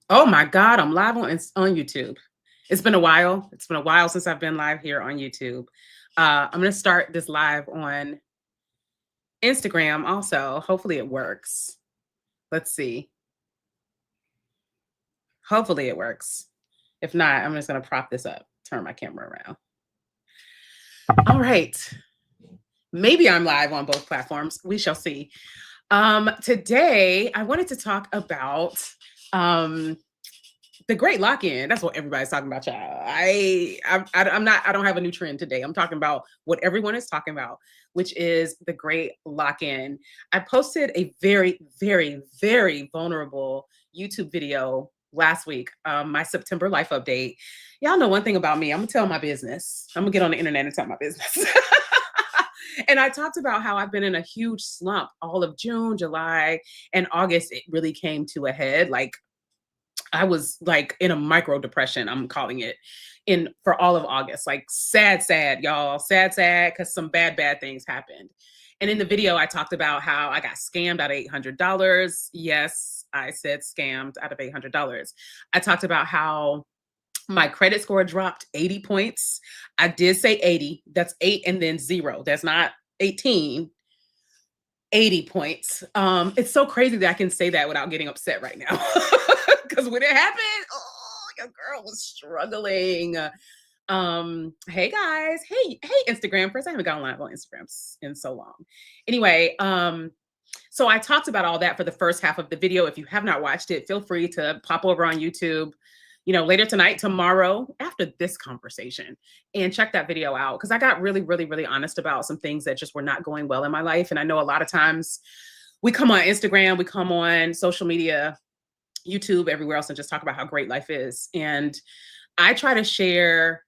Oh my God, I'm live on YouTube. It's been a while. It's been a while since I've been live here on YouTube. I'm going to start this live on Instagram also. Hopefully it works. Let's see. Hopefully it works. If not, I'm just going to prop this up, turn my camera around. All right. Maybe I'm live on both platforms. We shall see. Today, I wanted to talk about the great lock-in. That's what everybody's talking about, child. I don't have a new trend today. I'm talking about what everyone is talking about, which is the great lock-in. I posted a very, very, very vulnerable YouTube video last week, my September life update. Y'all know one thing about me. I'm gonna tell my business. I'm gonna get on the internet and tell my business. And I talked about how I've been in a huge slump all of June, July, and August. It really came to a head. Like I was like in a micro depression, I'm calling it, for all of August. Like sad, y'all. Sad, because some bad things happened. And in the video, I talked about how I got scammed out of $800. Yes, I said scammed out of $800. I talked about how my credit score dropped 80 points. I did say 80. That's 8 and then 0. That's not 18. 80 points. It's so crazy that I can say that without getting upset right now. Because when it happened, oh, your girl was struggling. Hey guys, hey Instagram. First, I haven't gone live on Instagram in so long. Anyway, so I talked about all that for the first half of the video. If you have not watched it, feel free to pop over on YouTube, later tonight, tomorrow, after this conversation, and check that video out. Because I got really, really, really honest about some things that just were not going well in my life. And I know a lot of times we come on Instagram, we come on social media, YouTube, everywhere else, and just talk about how great life is. And I try to share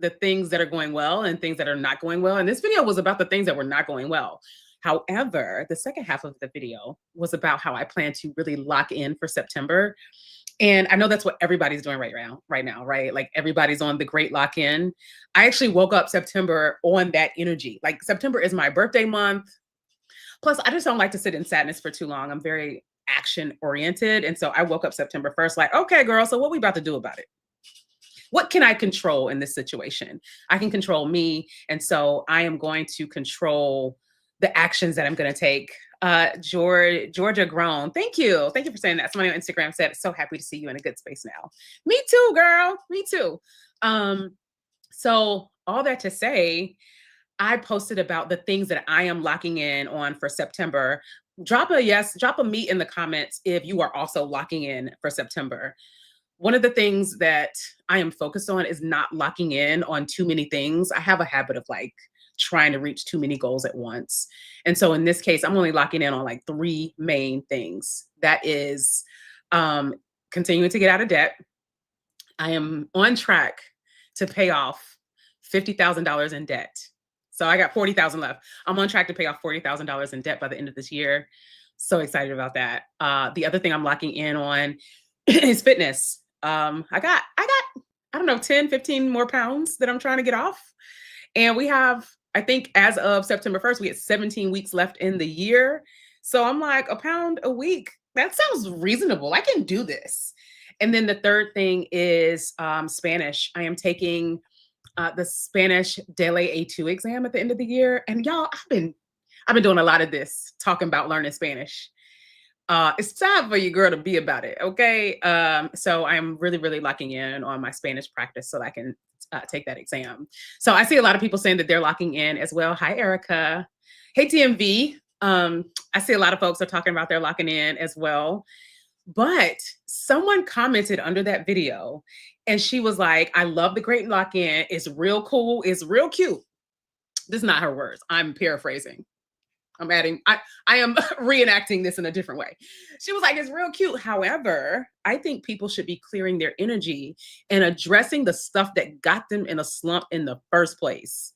the things that are going well and things that are not going well. And this video was about the things that were not going well. However, the second half of the video was about how I plan to really lock in for September. And I know that's what everybody's doing right now, right? Like everybody's on the great lock in. I actually woke up September on that energy. Like September is my birthday month. Plus, I just don't like to sit in sadness for too long. I'm very action oriented. And so I woke up September 1st, like, okay, girl, so what we about to do about it? What can I control in this situation? I can control me. And so I am going to control the actions that I'm going to take. Georgia Grown. Thank you. Thank you for saying that. Somebody on Instagram said, so happy to see you in a good space now. Me too, girl. Me too. So all that to say, I posted about the things that I am locking in on for September. Drop a me in the comments if you are also locking in for September. One of the things that I am focused on is not locking in on too many things. I have a habit of like trying to reach too many goals at once. And so in this case, I'm only locking in on like 3 main things. That is continuing to get out of debt. I am on track to pay off $50,000 in debt. So I got $40,000 left. I'm on track to pay off $40,000 in debt by the end of this year. So excited about that. The other thing I'm locking in on is fitness. I got, I don't know, 10, 15 more pounds that I'm trying to get off. And we have, I think as of September 1st, we had 17 weeks left in the year. So I'm like, a pound a week. That sounds reasonable. I can do this. And then the third thing is Spanish. I am taking the Spanish DELE A2 exam at the end of the year. And y'all, I've been doing a lot of this, talking about learning Spanish. It's time for you, girl, to be about it, okay? So I'm really, really locking in on my Spanish practice so that I can take that exam. So I see a lot of people saying that they're locking in as well. Hi, Erica. Hey, TMV. I see a lot of folks are talking about they're locking in as well. But someone commented under that video and she was like, I love the great lock-in. It's real cool. It's real cute. This is not her words. I'm paraphrasing. I'm adding, I am reenacting this in a different way. She was like, it's real cute. However, I think people should be clearing their energy and addressing the stuff that got them in a slump in the first place.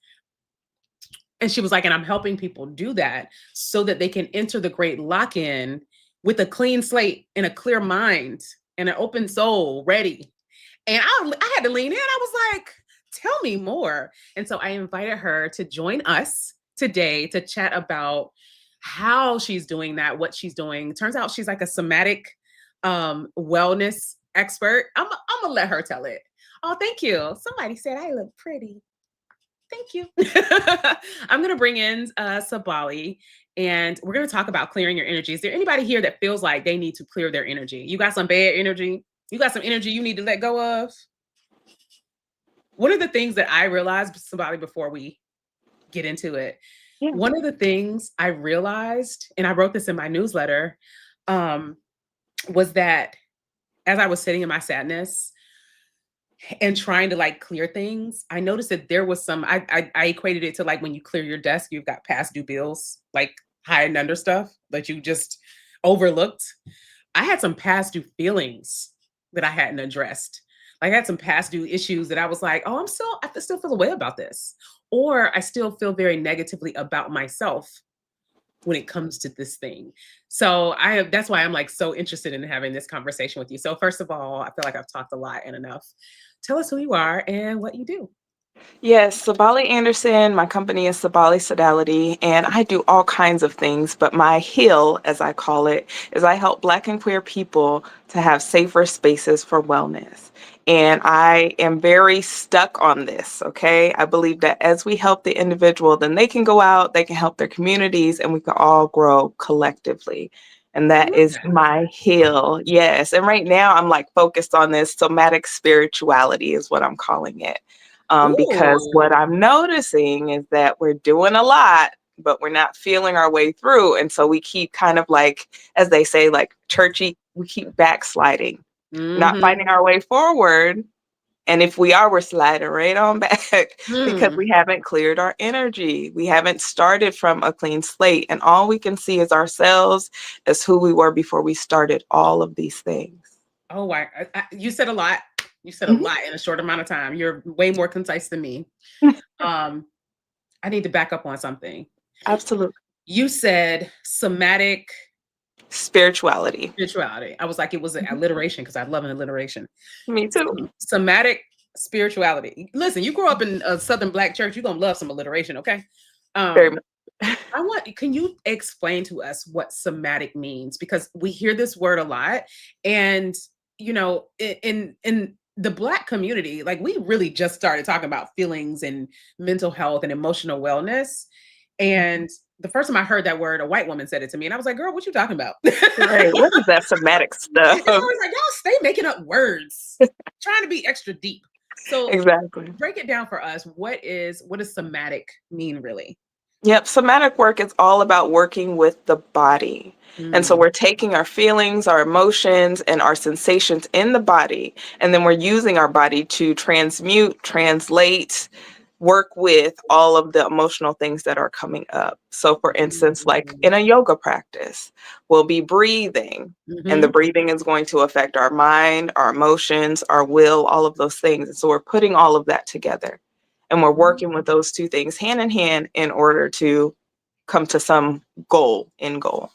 And she was like, and I'm helping people do that so that they can enter the great lock-in with a clean slate and a clear mind and an open soul ready. And I had to lean in. I was like, tell me more. And so I invited her to join us today to chat about how she's doing that, what she's doing. Turns out she's like a somatic wellness expert. I'm gonna let her tell it. Oh, thank you. Somebody said I look pretty. Thank you. I'm going to bring in Sabali, and we're going to talk about clearing your energy. Is there anybody here that feels like they need to clear their energy? You got some bad energy? You got some energy you need to let go of? One of the things that I realized, Sabali, before we get into it, Yeah. one of the things I realized, and I wrote this in my newsletter, was that as I was sitting in my sadness, and trying to like clear things, I noticed that there was some, I equated it to like when you clear your desk, you've got past due bills, like hiding under stuff that you just overlooked. I had some past due feelings that I hadn't addressed. Like I had some past due issues that I was like, oh, I still feel a way about this. Or I still feel very negatively about myself when it comes to this thing. So that's why I'm like so interested in having this conversation with you. So first of all, I feel like I've talked a lot and enough. Tell us who you are and what you do. Yes, Sabali Anderson. My company is Sabali Sodality, and I do all kinds of things. But my heal, as I call it, is I help Black and queer people to have safer spaces for wellness. And I am very stuck on this, okay? I believe that as we help the individual, then they can go out, they can help their communities, and we can all grow collectively. And I that love is that. my heal. Yes. And right now I'm like focused on this somatic spirituality, is what I'm calling it. Because what Ooh. I'm noticing is that we're doing a lot, but we're not feeling our way through. And so we keep kind of like, as they say, like churchy, we keep backsliding, not Mm-hmm. finding our way forward. And if we are, we're sliding right on back because Hmm. we haven't cleared our energy. We haven't started from a clean slate. And all we can see is ourselves as who we were before we started all of these things. Oh, you said a lot. You said a Mhm. lot in a short amount of time. You're way more concise than me. Um, I need to back up on something. Absolutely. You said somatic Spirituality. spirituality. I was like, it was an Mhm. alliteration because I love an alliteration. Me too. Somatic spirituality. Listen, you grew up in a Southern Black church, you're gonna love some alliteration, okay? Very Um, much. can you explain to us what somatic means? Because we hear this word a lot, and in the Black community, like we really just started talking about feelings and mental health and emotional wellness. And the first time I heard that word, a white woman said it to me, and I was like, "Girl, what you talking about?" Right. What is that somatic stuff? It's always like, y'all stay making up words, trying to be extra deep. So Exactly. break it down for us. What does somatic mean really? Yep. Somatic work is all about working with the body. And so Mm, we're taking our feelings, our emotions, and our sensations in the body, and then we're using our body to transmute, translate, work with all of the emotional things that are coming up. So, for instance, like mm, in a yoga practice, we'll be breathing, and the mhm, breathing is going to affect our mind, our emotions, our will, all of those things. And so, we're putting all of that together, and we're working with mm. those two things hand in hand in order to come to some goal, end goal.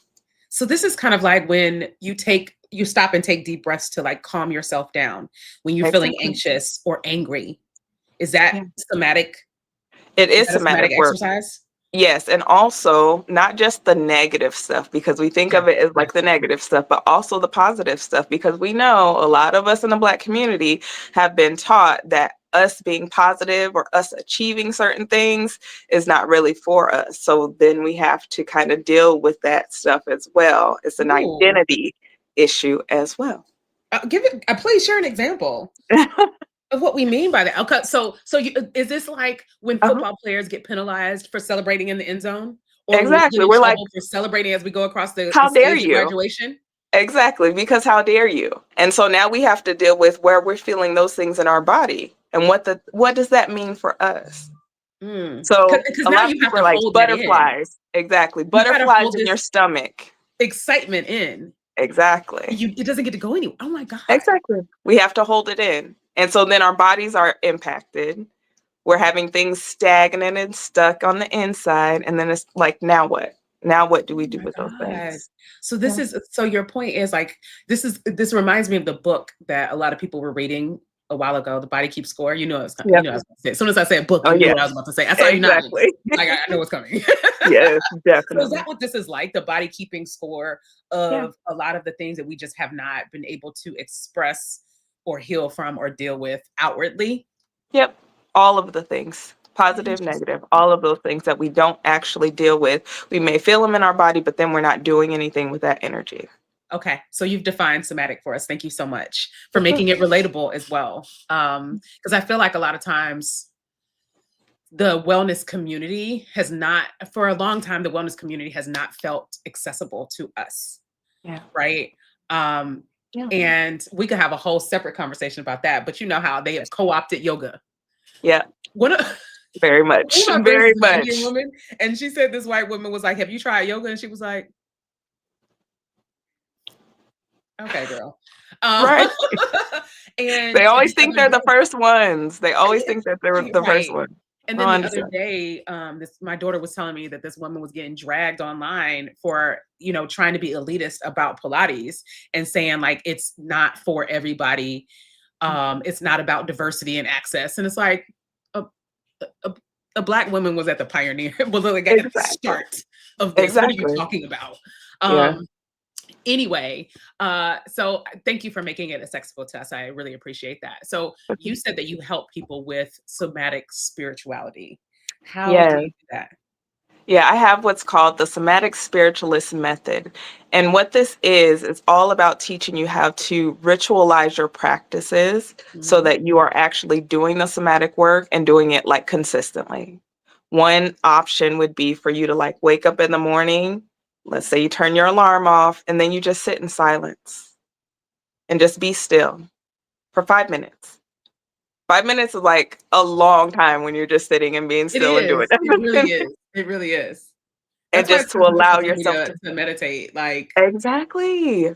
So this is kind of like when you stop and take deep breaths to like calm yourself down when you're feeling Exactly. anxious or angry. Is that Yeah. somatic? It Is is that a somatic somatic work. exercise? Yes, and also not just the negative stuff, because we think Yes, of it as like the yes. negative stuff, but also the positive stuff, because we know a lot of us in the Black community have been taught that us being positive or us achieving certain things is not really for us. So then we have to kind of deal with that stuff as well. It's an Ooh. identity issue as well. Please share an example of what we mean by that. Okay, is this like when Uh-huh. football players get penalized for celebrating in the end zone, or when we get Exactly. in We're like, trouble for celebrating as we go across the how dare stage at you? graduation? Exactly, because how dare you? And so now we have to deal with where we're feeling those things in our body and what does that mean for us? So Because a now lot of you have people to are like hold that in. butterflies. Exactly. You got to Butterflies hold in your this stomach. excitement in. Exactly. It doesn't get to go anywhere. Oh my god. Exactly. We have to hold it in. And so then our bodies are impacted. We're having things stagnant and stuck on the inside. And then it's like, now what? Now what do Oh we do my with those god. things? Yeah. So your point is like this reminds me of the book that a lot of people were reading. a while ago, The Body Keeps Score. You know, Yep. I was going to say. As soon as I said book, Oh you knew yeah, what I was about to say. I saw you nodding. exactly. Like, I know what's coming. Yes, So is that definitely. what this is like? The body keeping score Yeah. of a lot of the things that we just have not been able to express or heal from or deal with outwardly? Yep. All of the things, positive, negative, Interesting. all of those things that we don't actually deal with. We may feel them in our body, but then we're not doing anything with that energy. Okay, so you've defined somatic for us. Thank you so much for making it relatable as well. Because I feel like a lot of times the wellness community has not, for a long time, the wellness community has not felt accessible to us, Yeah. right? Um, Yeah. and we could have a whole separate conversation about that, but you know how they have co-opted yoga. Yeah. One of, Very one much. of my friends Very is an Indian much. woman, and she said this white woman was like, "Have you tried yoga?" And she was like, "Okay, girl." Um, Right. and They always the think other they're the day, first ones. They always think that they're the first right. one. And I then don't the other understand. day, this my daughter was telling me that this woman was getting dragged online for, trying to be elitist about Pilates and saying like it's not for everybody. It's not about diversity and access. And it's like a, a, a black woman was at the pioneer, was like at the Exactly. start of this. What are you Exactly. talking about? Yeah. Anyway, so thank you for making it accessible to us. I really appreciate that. So you said that you help people with somatic spirituality. How do Yeah. you do that? Yeah, I have what's called the somatic spiritualist method. And what this is all about teaching you how to ritualize your practices so Mhm. that you are actually doing the somatic work and doing it like consistently. One option would be for you to like wake up in the morning, let's say you turn your alarm off, and then you just sit in silence and just be still for 5 minutes. 5 minutes is like a long time when you're just sitting and being It still and doing is. It really nothing. is. It really is. And That's why just it's to so allow difficult for me yourself to meditate. Like, exactly.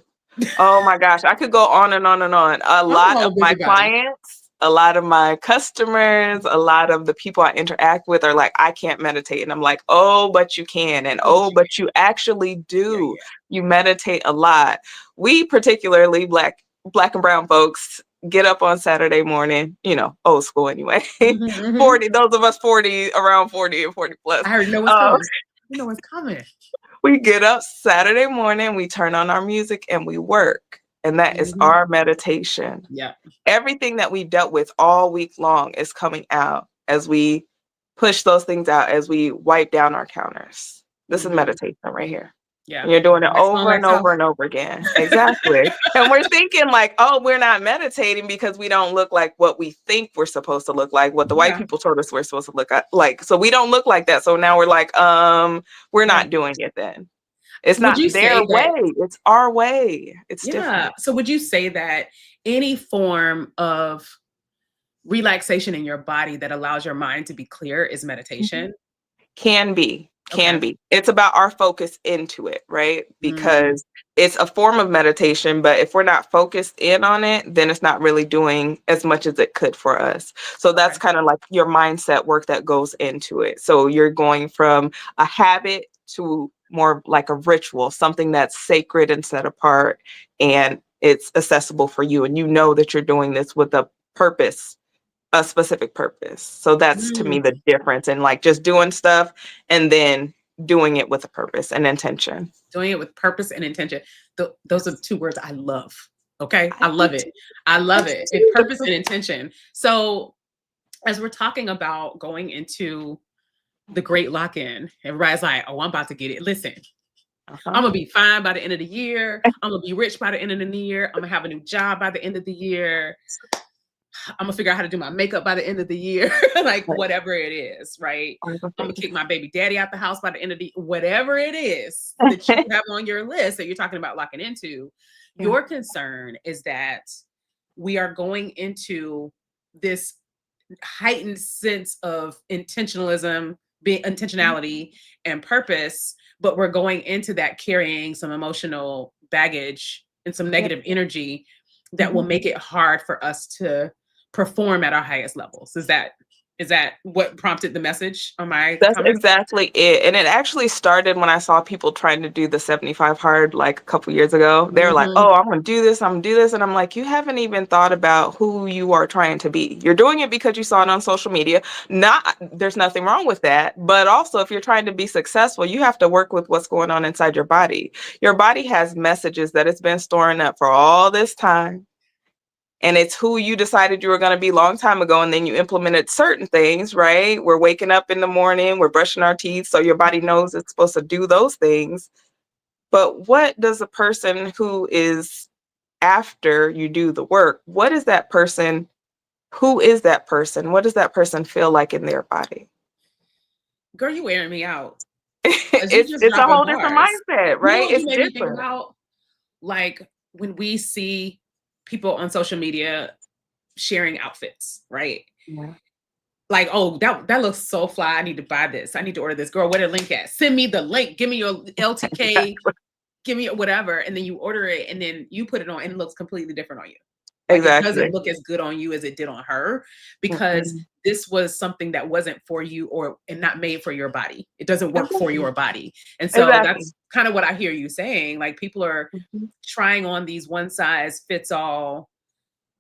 Oh my gosh, I could go on and on and on. A I'm a lot of whole my busybody. clients, a lot of my customers, a lot of the people I interact with are like, I can't meditate. And I'm like, oh, but you can. And Oh, but oh, you can. but you actually Yeah, do. You meditate a lot. We particularly black and brown folks get up on Saturday morning, old school anyway. yeah. Mhm. 40, those of us 40, around 40 and 40 plus. I already know what's Um, coming. You know what's coming. we get up Saturday morning, we turn on our music and we work. And that is Mhm. our meditation. Yeah. Everything that we dealt with all week long is coming out as we push those things out, as we wipe down our counters. This is Mhm. meditation right here. Yeah. And you're doing it Wax on, over and wax off. over and over again. Exactly. And we're thinking like, oh, we're not meditating because we don't look like what we think we're supposed to look like, what the white Yeah. people told us we're supposed to look like. So we don't look like that. So now we're like, we're Yeah. not doing it then. It's Would not you their say way. that It's our way. It's Yeah. different. So would you say that any form of relaxation in your body that allows your mind to be clear is Mhm. meditation? Can be, can Okay. be. It's about our focus into it, right? Mm, Because it's a form of meditation, but if we're not focused in on it, then it's not really doing as much as it could for us. So that's okay. kind of like your mindset work that goes into it. So you're going from a habit to more like a ritual, something that's sacred and set apart, and it's accessible for you. And you know that you're doing this with purpose a specific purpose. So that's to me Mm, the difference in like just doing stuff and then doing it with a purpose and intention. doing it with purpose and intention. Those are Yes. two words I love. Okay. I I do love it. too. I I love do it. And purpose too. and intention. So as we're talking about going into the great lock-in, everybody's like, oh, I'm about to get it. Listen, I'm Uh-huh. gonna be fine by the end of the year. I'm gonna be rich by the end of the year. I'm gonna have a new job by the end of the year. I'm gonna figure out how to do my makeup by the end of the year, like Right. whatever it is, right? All the I'm gonna things. kick my baby daddy out the house by the end of the whatever it is that you have on your list that you're talking about locking into. Yeah. Your concern is that we are going into this heightened sense of intentionalism, being Mhm. intentionality and purpose, but we're going into that carrying some emotional baggage and some Yep. negative energy that will Mhm. make it hard for us to perform at our highest levels. Is that Is that what prompted the message on my That's comments? exactly it. And it actually started when I saw people trying to do the 75 hard like a couple years ago. They were like, Hmm. oh, I'm going to do this. I'm going to do this. And I'm like, you haven't even thought about who you are trying to be. You're doing it because you saw it on social media. Not, there's nothing wrong with that. But also, if you're trying to be successful, you have to work with what's going on inside your body. Your body has messages that it's been storing up for all this time, and it's who you decided you were going to be a long time ago, and then you implemented certain things, right? We're waking up in the morning, we're brushing our teeth, so your body knows it's supposed to do those things. But what does a person who is after you do the work, what is that person? Who is that person? What does that person feel like in their body? Girl, you wearing me out because you just It's a dropping whole different bars. mindset, You know right? what you It's made me think different. about? Like when we see people on social media sharing outfits, right? Yeah. Like, oh, that looks so fly. I need to buy this. I need to order this. Girl, where the link at? Send me the link. Give me your LTK. Give me whatever. And then you order it and then you put it on and it looks completely different on you. Like it doesn't Exactly. look as good on you as it did on her because Mm-mm. this was something that wasn't for you or and not made for your body. It doesn't work for Exactly. your body. And so Exactly. that's kind of what I hear you saying. Like people are Mhm. trying on these one size fits all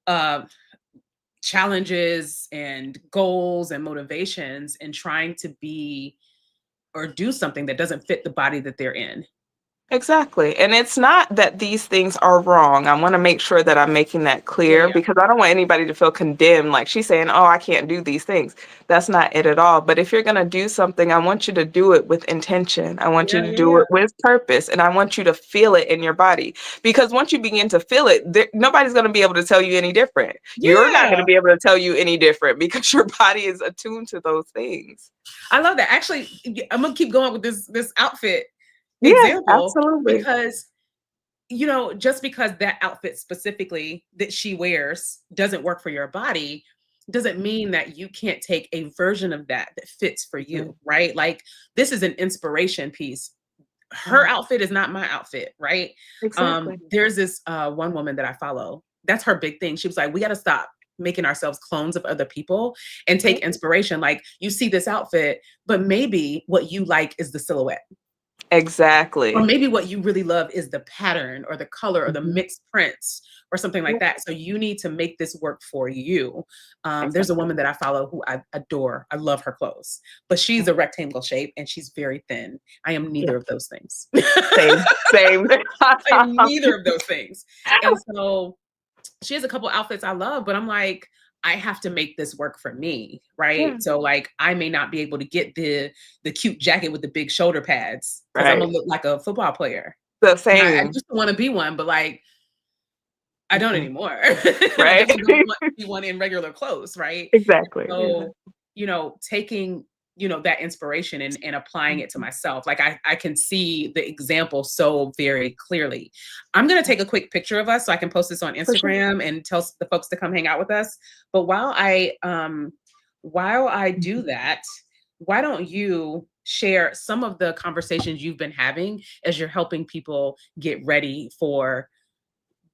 uh challenges and goals and motivations and trying to be or do something that doesn't fit the body that they're in. Exactly. And it's not that these things are wrong. I want to make sure that I'm making that Yeah, clear yeah. because I don't want anybody to feel condemned. Like she's saying, oh, I can't do these things. That's not it at all. But if you're going to do something, I want you to do it with intention. I want you Yeah, to yeah, do yeah. it with purpose. And I want you to feel it in your body. Because once you begin to feel it, nobody's going to be able to tell you any different. You're not going to Yeah. be able to tell you any different because your body is attuned to those things. I love that. Actually, I'm gonna keep going with this outfit Yeah, example absolutely. because just because that outfit specifically that she wears doesn't work for your body doesn't mean that you can't take a version of that that fits for Right. you, right? Like this is an inspiration piece. Her Right. outfit is not my outfit, right? Exactly. There's this one woman that I follow. That's her big thing. She was like, we got to stop making ourselves clones of other people and take Yep. inspiration. Like you see this outfit, but maybe what you like is the silhouette. Or Exactly. maybe what you really love is the pattern or the color or the Mhm. mixed prints or something like Yep, that. So you need to make this work for you. There's a exactly. woman that I follow who I adore. I love her clothes, but she's a rectangle shape and she's very thin. I am Yeah, neither of those things. same, same. I am neither of those things. And so she has a couple outfits I love, but I'm like, I have to make this work for me, Yeah, right? So like I may not be able to get the cute jacket with the big shoulder pads because I'm gonna right. look like a football player. The And I same. used to want to be one, but like I don't Mm-mm. anymore. I Right? definitely don't want to be one in regular clothes, right? Exactly, So, exactly. taking, that inspiration and applying it to Mhm. myself. Like I can see the example so very clearly. I'm gonna take a quick picture of us so I can post this on For sure. Instagram and tell the folks to come hang out with us. But while I do Mhm. that, why don't you share some of the conversations you've been having as you're helping people get ready for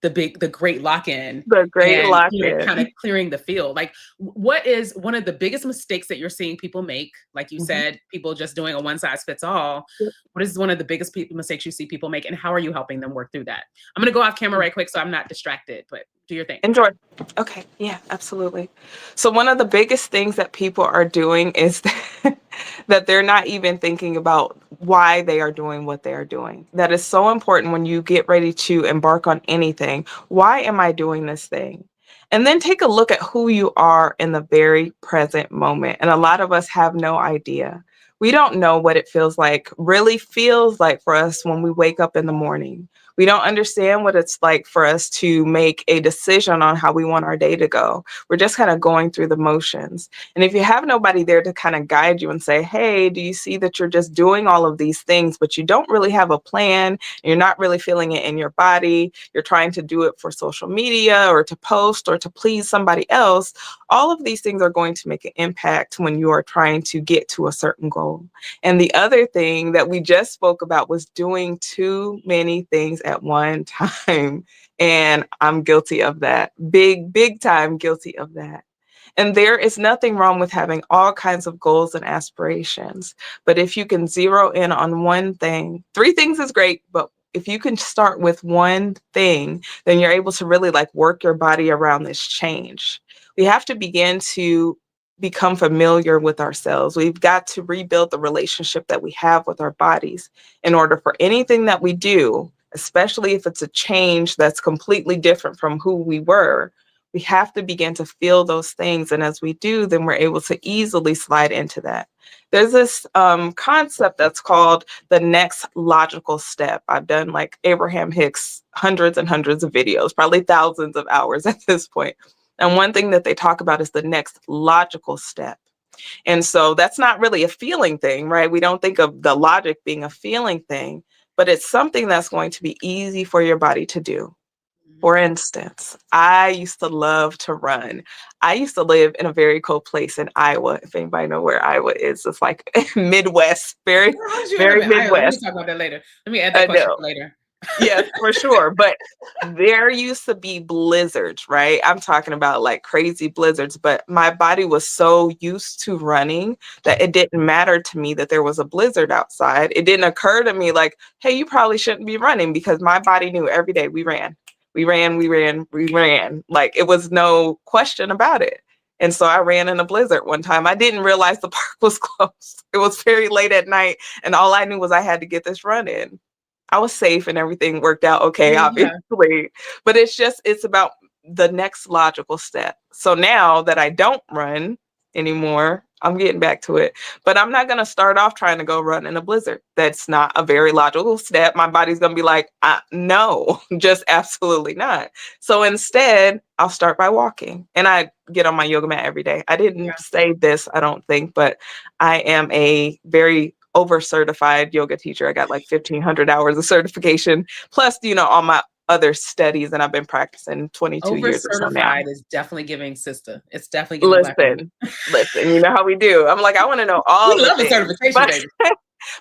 the great lock-in The great and, lock-in. kind of clearing the field. Like, what is one of the biggest mistakes that you're seeing people make? Like you Mhm. said, people just doing a one size fits all. Yep. What is one of the biggest mistakes you see people make, and how are you helping them work through that? I'm gonna go off camera right quick so I'm not distracted, but do your thing. Enjoy. Okay, yeah, absolutely. So one of the biggest things that people are doing is that they're not even thinking about why they are doing what they are doing. That is so important when you get ready to embark on anything. Why am I doing this thing? And then take a look at who you are in the very present moment. And a lot of us have no idea. We don't know what it really feels like for us when we wake up in the morning. We don't understand what it's like for us to make a decision on how we want our day to go. We're just kind of going through the motions. And if you have nobody there to kind of guide you and say, hey, do you see that you're just doing all of these things, but you don't really have a plan, and you're not really feeling it in your body, you're trying to do it for social media or to post or to please somebody else, all of these things are going to make an impact when you are trying to get to a certain goal. And the other thing that we just spoke about was doing too many things at one time. And I'm guilty of that. Big, big time guilty of that. And there is nothing wrong with having all kinds of goals and aspirations. But if you can zero in on one thing, three things is great, but if you can start with one thing, then you're able to really like work your body around this change. We have to begin to become familiar with ourselves. We've got to rebuild the relationship that we have with our bodies in order for anything that we do, especially if it's a change that's completely different from who we were. We have to begin to feel those things. And as we do, then we're able to easily slide into that. There's this concept that's called the next logical step. I've done like Abraham Hicks hundreds and hundreds of videos, probably thousands of hours at this point. And one thing that they talk about is the next logical step. And so that's not really a feeling thing, right? We don't think of the logic being a feeling thing, but it's something that's going to be easy for your body to do. For instance, I used to love to run. I used to live in a very cold place in Iowa. If anybody know where Iowa is, it's like Midwest, very, Girl, how did you end up very in Iowa? Let me Midwest. talk about that later. Let me add that I question know. for later. Yes, for sure. But there used to be blizzards, right? I'm talking about like crazy blizzards, but my body was so used to running that it didn't matter to me that there was a blizzard outside. It didn't occur to me like, hey, you probably shouldn't be running, because my body knew every day we ran. We ran, we ran, we ran. Like it was no question about it. And so I ran in a blizzard one time. I didn't realize the park was closed. It was very late at night. And all I knew was I had to get this run in. I was safe and everything worked out I okay, mean, yeah. obviously. But it's about the next logical step. So now that I don't run anymore, I'm getting back to it. But I'm not going to start off trying to go run in a blizzard. That's not a very logical step. My body's going to be like, no, just absolutely not. So instead, I'll start by walking. And I get on my yoga mat every day. I didn't say this, I don't think, but I am a very over certified yoga teacher. I got like 1,500 hours of certification, plus, all my other studies, and I've been practicing 22 Over years or so now. certified is definitely giving sister. It's definitely giving black woman. Listen, you know how we do. I'm like, I want to know all We the love a things, certification, baby.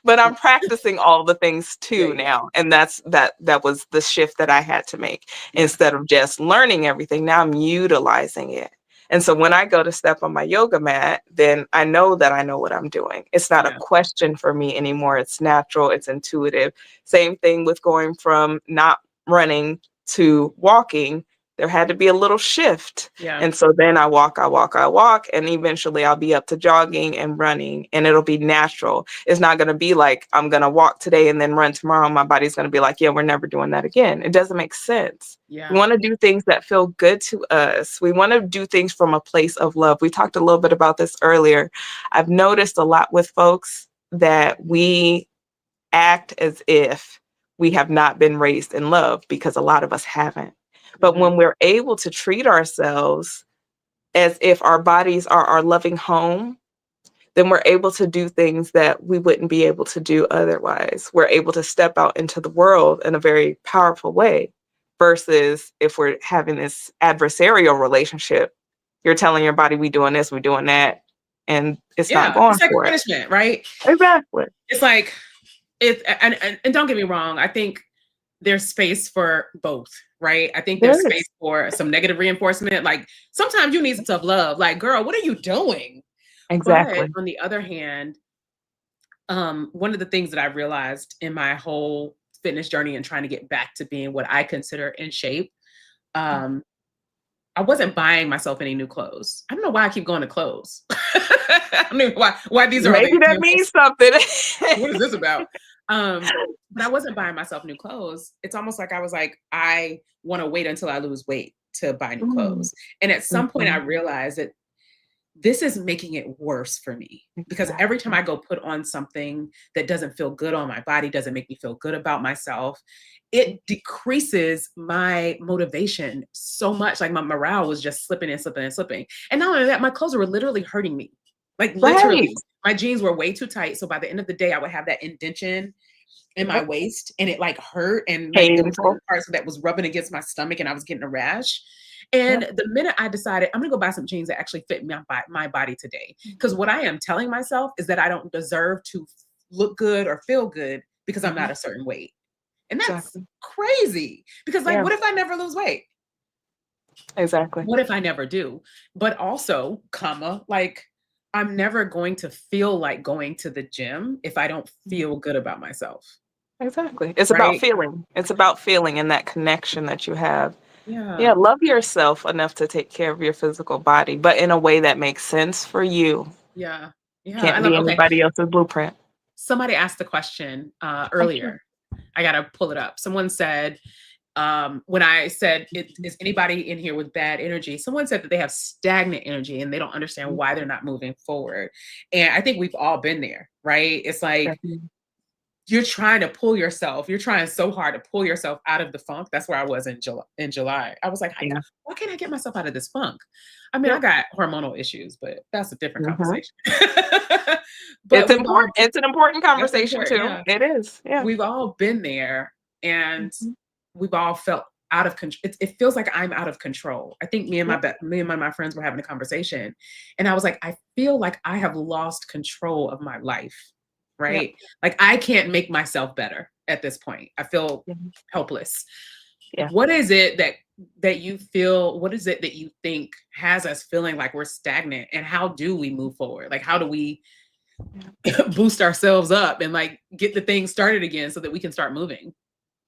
but I'm practicing all the things Yeah, too yeah. now. And that was the shift that I had to make. Yeah. Instead of just learning everything, now I'm utilizing it. And so when I go to step on my yoga mat, then I know that I know what I'm doing. It's not a Yeah. question for me anymore. It's natural, it's intuitive. Same thing with going from not running to walking. There had to be a little shift. Yeah. And so then I walk, and eventually I'll be up to jogging and running, and it'll be natural. It's not going to be like I'm going to walk today and then run tomorrow. My body's going to be like, yeah, we're never doing that again. It doesn't make sense. Yeah. We want to do things that feel good to us. We want to do things from a place of love. We talked a little bit about this earlier. I've noticed a lot with folks that we act as if we have not been raised in love, because a lot of us haven't. But Mhm. when we're able to treat ourselves as if our bodies are our loving home, then we're able to do things that we wouldn't be able to do otherwise. We're able to step out into the world in a very powerful way, versus if we're having this adversarial relationship, you're telling your body, we doing this, we doing that, and it's not Yeah. going It's like a for it. punishment, right? Exactly. It's like and don't get me wrong, I think there's space for both, right? I think there's There space is. for some negative reinforcement. Like sometimes you need some tough love. Like, girl, what are you doing? But Exactly. on the other hand, one of the things that I realized in my whole fitness journey and trying to get back to being what I consider in shape, um, I wasn't buying myself any new clothes. I don't know why I keep going to clothes. I don't know why these are all the Maybe that examples. means something. What is this about? But I wasn't buying myself new clothes. It's almost like I was like, I want to wait until I lose weight to buy new Mm, clothes. And at some point I mhm. realized that this is making it worse for me, because every time Exactly. I go put on something that doesn't feel good on my body, doesn't make me feel good about myself, it decreases my motivation so much. Like my morale was just slipping and slipping and slipping. And not only that, my clothes were literally hurting me. Like Right. literally, my jeans were way too tight. So by the end of the day, I would have that indentation in my Yep. waist, and it like hurt, and like there were Painful. certain parts that was rubbing against my stomach and I was getting a rash. And Yep. the minute I decided I'm gonna go buy some jeans that actually fit my body today, because what I am telling myself is that I don't deserve to look good or feel good because I'm Mhm. not a certain weight. And that's Exactly. crazy, because like Yeah. what if I never lose weight? Exactly. What if I never do? But also, comma, like I'm never going to feel like going to the gym if I don't feel good about myself, Exactly. It's about right? feeling. It's about feeling and that connection that you have. Yeah, Yeah. love yourself enough to take care of your physical body, but in a way that makes sense for you. Yeah. Yeah. I Can't love, be okay. anybody else's blueprint. Somebody asked the question Oh, sure. earlier. I got to pull it up. Someone said, when I said, is anybody in here with bad energy? Someone said that they have stagnant energy and they don't understand why they're not moving forward. And I think we've all been there, right? It's like Definitely. you're trying to pull yourself, you're trying so hard to pull yourself out of the funk. That's where I was in July. I was like, Yeah. why can't I get myself out of this funk? I mean, I Yep. got hormonal issues, but that's a different Hmm. conversation. It's But we've all important. It's an important that's conversation important. too. Yeah. It is. Yeah. We've all been there and Mhm. we've all felt out of control. It feels like I'm out of control. I think Yep. me and my friends were having a conversation and I was like, I feel like I have lost control of my life, Yep. right? Like I can't make myself better at this point. I feel Yeah. helpless. Yeah. What is it that you feel, what is it that you think has us feeling like we're stagnant, and how do we move forward? Like how do we Yeah. boost ourselves up and like get the thing started again so that we can start moving?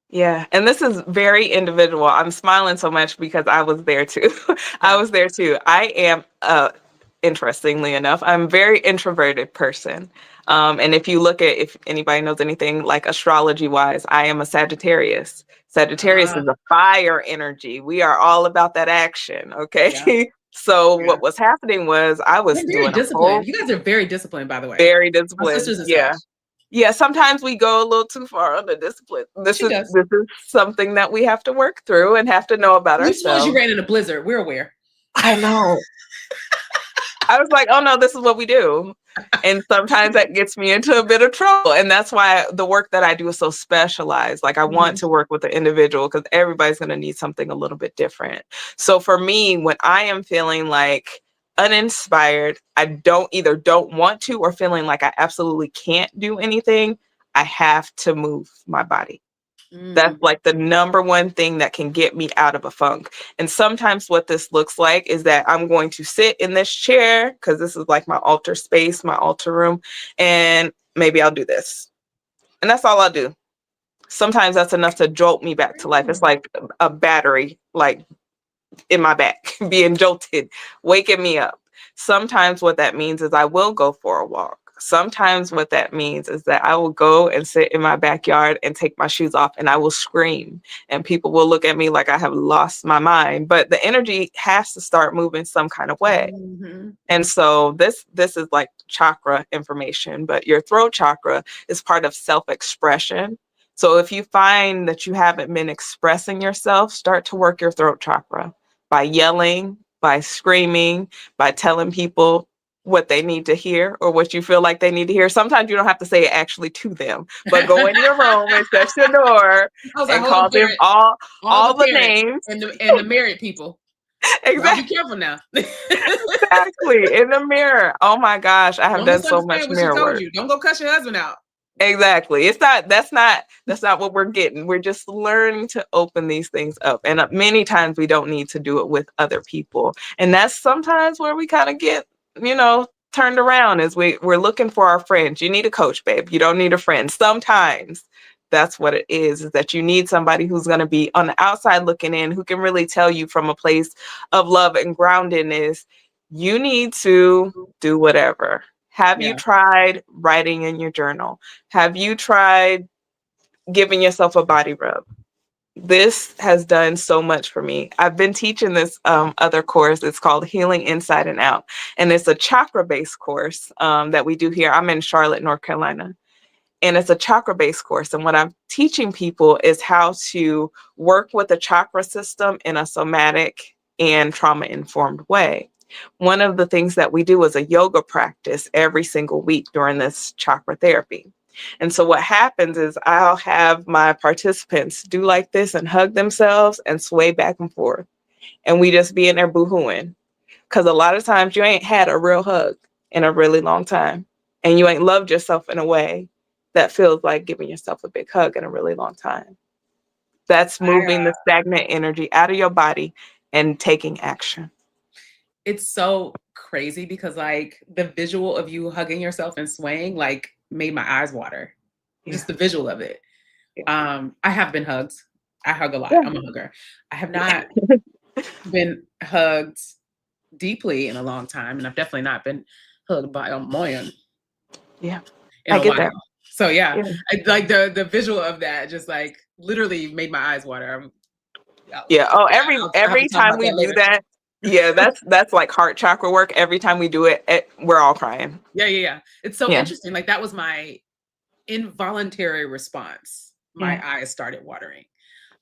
Yeah, and this is very individual. I'm smiling so much because I was there too. I Yeah. was there too. I am, interestingly enough, I'm a very introverted person. And if you look at, if anybody knows anything like astrology wise, I am a Sagittarius. Sagittarius Uh, is a fire energy. We are all about that action. yeah. Okay. So Yeah. what was happening was I was They're very doing a disciplined. whole You guys are very disciplined, by the way. very My disciplined. sister's a Sag. Yeah. Yeah, sometimes we go a little too far on the discipline. This She is does. this is something that we have to work through and have to know about You told us you ourselves. ran in a blizzard. We're aware. I know. I was like, "Oh no, this is what we do." And sometimes that gets me into a bit of trouble. And that's why the work that I do is so specialized. Like I want Mhm. to work with the individual because everybody's going to need something a little bit different. So for me, when I am feeling like uninspired, I don't want to or feeling like I absolutely can't do anything, I have to move my body. That's Mm. like the number one thing that can get me out of a funk. And sometimes what this looks like is that I'm going to sit in this chair because this is like my altar space, my altar room, and maybe I'll do this. And that's all I'll do. Sometimes that's enough to jolt me back to life. It's like a battery, like in my back, being jolted, waking me up. Sometimes what that means is I will go for a walk. Sometimes what that means is that I will go and sit in my backyard and take my shoes off and I will scream and people will look at me like I have lost my mind. But the energy has to start moving some kind of way. Mhm. And so this is like chakra information, but your throat chakra is part of self-expression. So if you find that you haven't been expressing yourself, start to work your throat chakra by yelling, by screaming, by telling people what they need to hear or what you feel like they need to hear. Sometimes you don't have to say it actually to them, but go in your room and shut your door I was like, and hold on, call them parent. All the all the parents names. and the married people. Y'all be Exactly. careful now. Exactly, in the mirror. Oh my gosh, I have Don't done so much misunderstand what she mirror told work. you. Don't go cuss your husband out. Exactly. It's not that's not what we're getting. We're just learning to open these things up. And many times we don't need to do it with other people. And that's sometimes where we kind of get, turned around is we're looking for our friends. You need a coach, babe. You don't need a friend. Sometimes that's what it is that you need somebody who's going to be on the outside looking in, who can really tell you from a place of love and groundedness, you need to do whatever. Have you Yeah. tried writing in your journal? Have you tried giving yourself a body rub? This has done so much for me. I've been teaching this other course. It's called Healing Inside and Out. And it's a chakra based course that we do here. I'm in Charlotte, North Carolina. And it's a chakra based course. And what I'm teaching people is how to work with the chakra system in a somatic and trauma informed way. One of the things that we do is a yoga practice every single week during this chakra therapy. And so what happens is I'll have my participants do like this and hug themselves and sway back and forth. And we just be in there boohooing. Because a lot of times you ain't had a real hug in a really long time. And you ain't loved yourself in a way that feels like giving yourself a big hug in a really long time. That's I moving the stagnant energy out of your body and taking action. It's so crazy because like the visual of you hugging yourself and swaying like made my eyes water. Yeah. Just the visual of it. Yeah. I have been hugged. I hug a lot. Yeah. I'm a hugger. I have not been hugged deeply in a long time, and I've definitely not been hugged by a man Yeah. in I a get while. that. So yeah, Yeah. like the visual of that just like literally made my eyes water. Yeah. Oh, I'll have to every talk time about we that do later. that, yeah, that's like heart chakra work. Every time we do it, we're all crying. Yeah. It's so Yeah. interesting. Like that was my involuntary response. My Yeah. eyes started watering.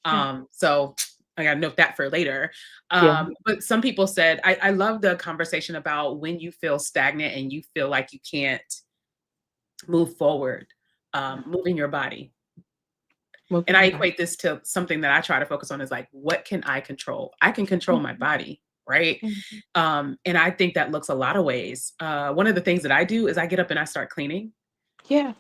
Yeah. So I gotta note that for later. Yeah. But some people said, I love the conversation about when you feel stagnant and you feel like you can't move forward, moving your body. And Moving I your body. equate this to something that I try to focus on is like, what can I control? I can control my body, right? Mhm. And I think that looks a lot of ways. One of the things that I do is I get up and I start cleaning. Yeah.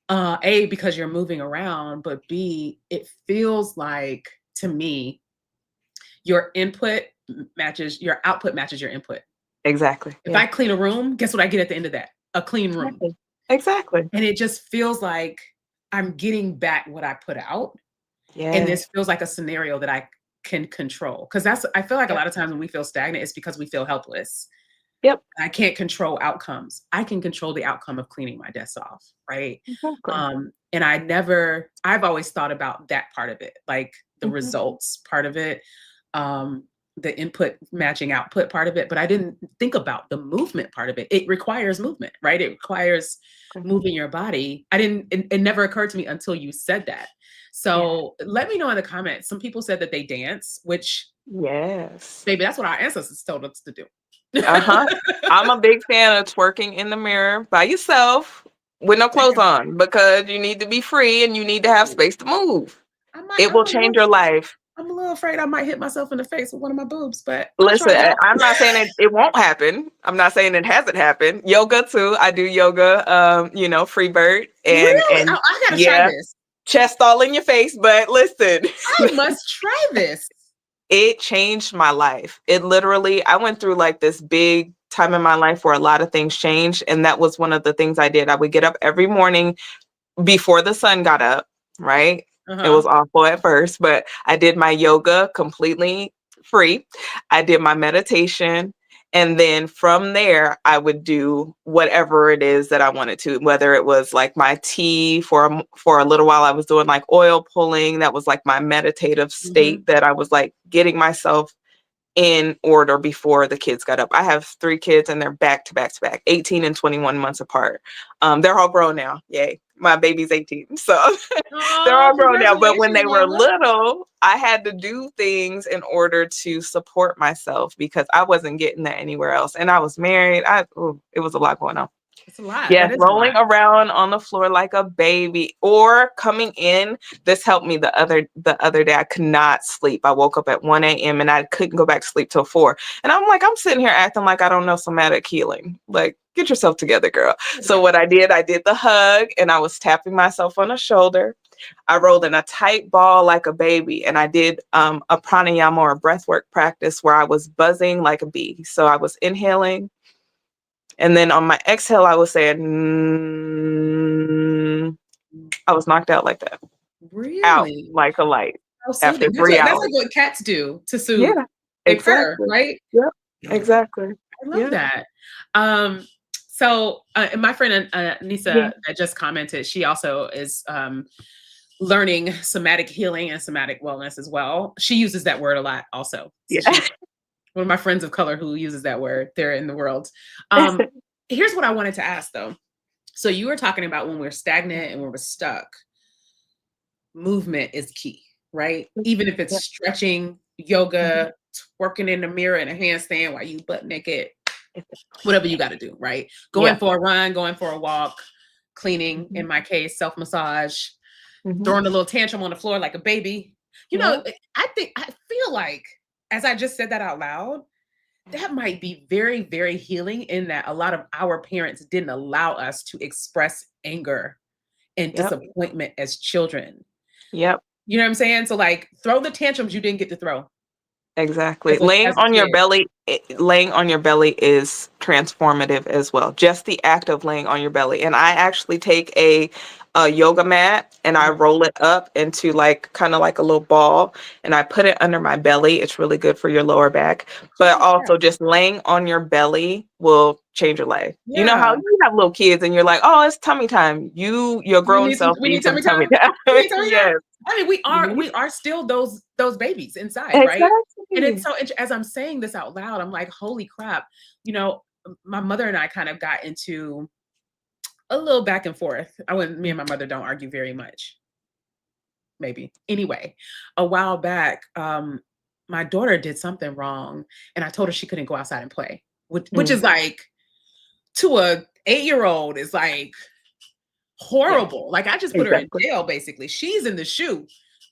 A, because you're moving around, but B, it feels like to me, your input matches your output matches your input. Exactly. If Yeah. I clean a room, guess what I get at the end of that? A clean room. Exactly. Exactly. And it just feels like I'm getting back what I put out. And Yes. this feels like a scenario that I can control. Because I feel like a Yep. lot of times when we feel stagnant, it's because we feel helpless. Yep. I can't control outcomes. I can control the outcome of cleaning my desk off, right? Exactly. And I've always thought about that part of it, like the Mhm. results part of it, um, the input matching output part of it, but I didn't think about the movement part of it. It requires movement, right? It requires Okay. moving your body. It never occurred to me until you said that. Yeah. So let me know in the comments. Some people said that they dance, which Yes. maybe that's what our ancestors told us to do. Uh-huh. I'm a big fan of twerking in the mirror by yourself with no clothes on because you need to be free and you need to have space to move. It will change your life. I'm a little afraid I might hit myself in the face with one of my boobs, but I'll try Listen, it out. I'm not saying it won't happen. I'm not saying it hasn't happened. Yoga too. I do yoga, free bird Really? and I gotta try yeah, this. chest all in your face. But listen, I must try this. it changed my life. It literally, I went through like this big time in my life where a lot of things changed. And that was one of the things I did. I would get up every morning before the sun got up, right? It Uh-huh. was awful at first, but I did my yoga completely free. I did my meditation. And then from there, I would do whatever it is that I wanted to, whether it was like my tea for a little while, I was doing like oil pulling. That was like my meditative Mhm. state that I was like getting myself in order before the kids got up. I have 3 kids and they're back to back to back, 18 and 21 months apart. They're all grown now. Yay. My baby's 18. So they're Oh, all grown now. But when congratulations, they were Mama. little, I had to do things in order to support myself because I wasn't getting that anywhere else. And I was married. It was a lot going on. It's a lot. Yes, That is a rolling lot. around on the floor like a baby or coming in. This helped me the other day. I could not sleep. I woke up at 1 a.m. and I couldn't go back to sleep till 4. And I'm like, I'm sitting here acting like I don't know somatic healing. Like, get yourself together, girl. So what I did the hug and I was tapping myself on the shoulder. I rolled in a tight ball like a baby and I did a pranayama or a breathwork practice where I was buzzing like a bee. So I was inhaling. And then on my exhale, I was saying, I was knocked out like that, out Really? like a light How after soothing. 3 That's like hours. what cats do to soothe. Yeah, They purr, exactly. right? Yep, exactly. I love Yeah, that. And my friend yeah, Nisa that just commented, she also is learning somatic healing and somatic wellness as well. She uses that word a lot also. So yeah. she's one of my friends of color who uses that word there in the world. Um, Here's what I wanted to ask though. So you were talking about when we're stagnant and when we're stuck, movement is key, right? Even if it's Yep. stretching, Mhm. yoga, working in the mirror in a handstand while you butt naked, whatever you got to do, right? Going Yeah. for a run, going for a walk, cleaning, in Mhm. my case, self massage, Mhm. throwing a little tantrum on the floor like a baby. You know, Yeah. I feel like as I just said that out loud, that might be very, very healing in that a lot of our parents didn't allow us to express anger and Yep. disappointment as children. Yep. You know what I'm saying? So like throw the tantrums you didn't get to throw. Exactly. as a kid. Laying on your belly is transformative as well. Just the act of laying on your belly. And I actually take a yoga mat and I Mhm. roll it up into like kind of like a little ball and I put it under my belly. It's really good for your lower back. But Holy crap. also just laying on your belly will change your life. You know how Yeah. you have little kids and you're like, oh, it's tummy time. Your grown self We need needs some tummy tummy time. We time. need tummy time. Yes. I mean, You need we are still those babies inside, right? And it's exactly. so as I'm saying this out loud, I'm like, holy crap. You know, my mother and I kind of got into a little back and forth. I wouldn't Me and my mother don't argue very much. Maybe. Anyway, a while back, my daughter did something wrong and I told her she couldn't go outside and play, which Mm, is like to a 8-year-old is like yeah, horrible. Like I just put her in exactly. jail basically. She's in the shoe.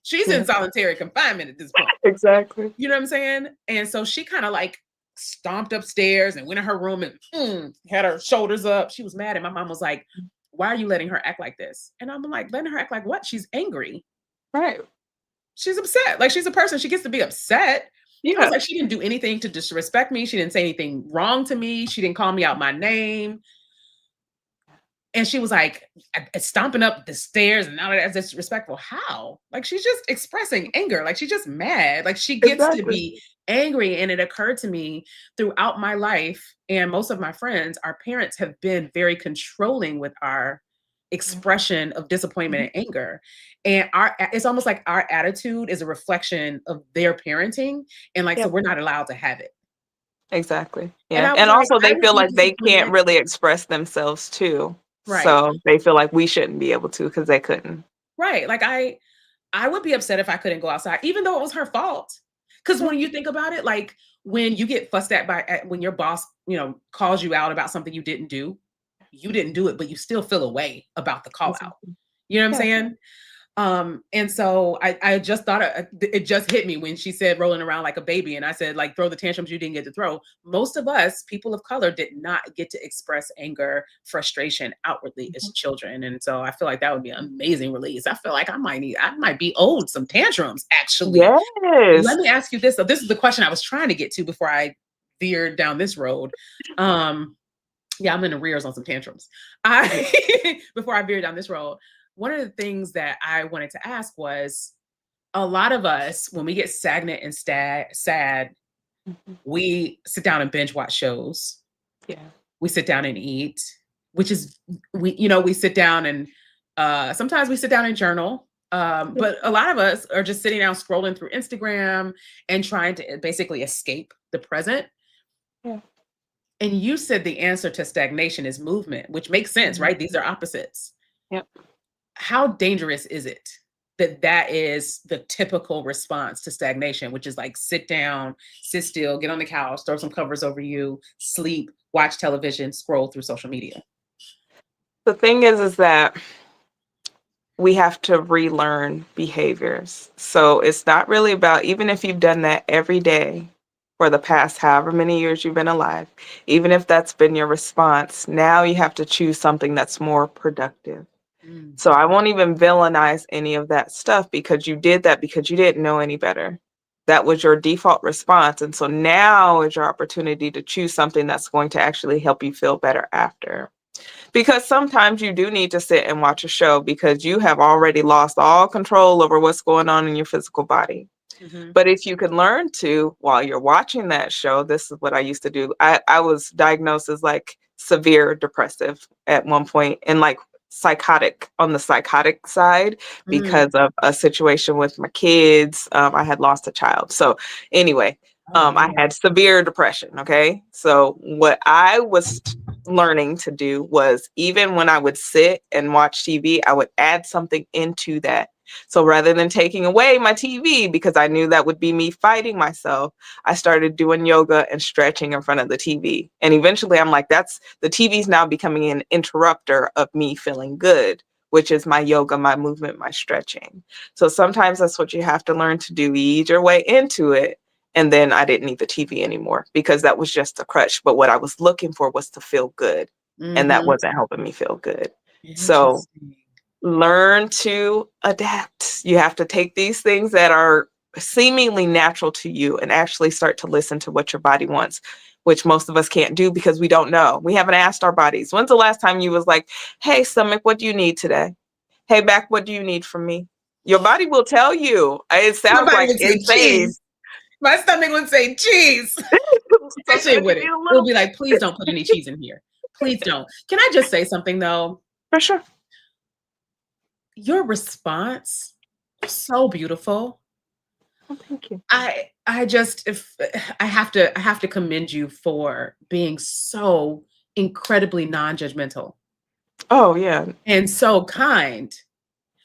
She's in Yeah, solitary confinement at this point. exactly. You know what I'm saying? And so she kind of like stomped upstairs and went in her room and had her shoulders up. She was mad and my mom was like, "Why are you letting her act like this?" And I'm like, "Letting her act like what? She's angry. Right. She's upset. Like she's a person. She gets to be upset." I was Yeah, like, "She didn't do anything to disrespect me. She didn't say anything wrong to me. She didn't call me out my name." And she was like stomping up the stairs and all of that's disrespectful. How? Like she's just expressing anger. Like she's just mad. Like she gets to exactly. be angry. And it occurred to me throughout my life and most of my friends, our parents have been very controlling with our Yeah. expression of disappointment Mhm. and anger. And our it's almost like our attitude is a reflection of their parenting. And like so Yep. we're not allowed to have it. Exactly. And Yeah. I was And like, also I they would feel be like they can't disappointed. really express themselves too. Right. So they feel like we shouldn't be able to because they couldn't. Right. Like I would be upset if I couldn't go outside, even though it was her fault. Because Yeah. when you think about it, like when you get fussed at when your boss, calls you out about something you didn't do it, but you still feel a way about the call out. Exactly. You know what I'm Yeah. saying? And so I just thought it just hit me when she said rolling around like a baby, and I said like throw the tantrums you didn't get to throw. Most of us, people of color, did not get to express anger, frustration outwardly as Mhm. children, and so I feel like that would be an amazing release. I feel like I might be owed some tantrums actually. Let Yes. me ask you this. So this is the question I was trying to get to before I veered down this road. Um, yeah, I'm in arrears on some tantrums. Yeah. I Before I veered down this road, one of the things that I wanted to ask was a lot of us, when we get stagnant and sad, Mhm. we sit down and binge watch shows. Yeah. We sit down and eat, which is we sit down and sometimes we sit down and journal. Yeah. But a lot of us are just sitting down scrolling through Instagram and trying to basically escape the present. Yeah. And you said the answer to stagnation is movement, which makes sense, Mhm. right? These are opposites. Yep. How dangerous is it that is the typical response to stagnation, which is like sit down, sit still, get on the couch, throw some covers over you, sleep, watch television, scroll through social media? The thing is that we have to relearn behaviors. So it's not really about, even if you've done that every day for the past however many years you've been alive, even if that's been your response, now you have to choose something that's more productive. Mm, So I won't even villainize any of that stuff because you did that because you didn't know any better. That was your default response. And so now is your opportunity to choose something that's going to actually help you feel better after. Because sometimes you do need to sit and watch a show because you have already lost all control over what's going on in your physical body. mhm, But if you can learn to, while you're watching that show, this is what I used to do. I was diagnosed as like severe depressive at one point and like psychotic on the psychotic side because mm. of a situation with my kids. I had lost a child. So, anyway, Oh, I man. had severe depression. Okay. So, what I was learning to do was even when I would sit and watch TV, I would add something into that. So rather than taking away my TV because I knew that would be me fighting myself, I started doing yoga and stretching in front of the TV. And eventually I'm like, that's the TV's now becoming an interrupter of me feeling good, which is my yoga, my movement, my stretching. So sometimes that's what you have to learn to do. You ease your way into it. And then I didn't need the TV anymore because that was just a crutch. But what I was looking for was to feel good. And that Mhm. wasn't helping me feel good. So Interesting. learn to adapt. You have to take these things that are seemingly natural to you and actually start to listen to what your body wants, which most of us can't do because we don't know. We haven't asked our bodies. When's the last time you was like, hey, stomach, what do you need today? Hey, back, what do you need from me? Your body will tell you. It My sounds body like would say insane. cheese. My stomach would say cheese. That shit Sometimes you would need it. a It would little, be like, please don't put any cheese in here. Please don't. Can I just say something though? for sure. Your response was so beautiful. Oh, thank you. I just if I have to commend you for being so incredibly non-judgmental Oh, yeah. and so kind.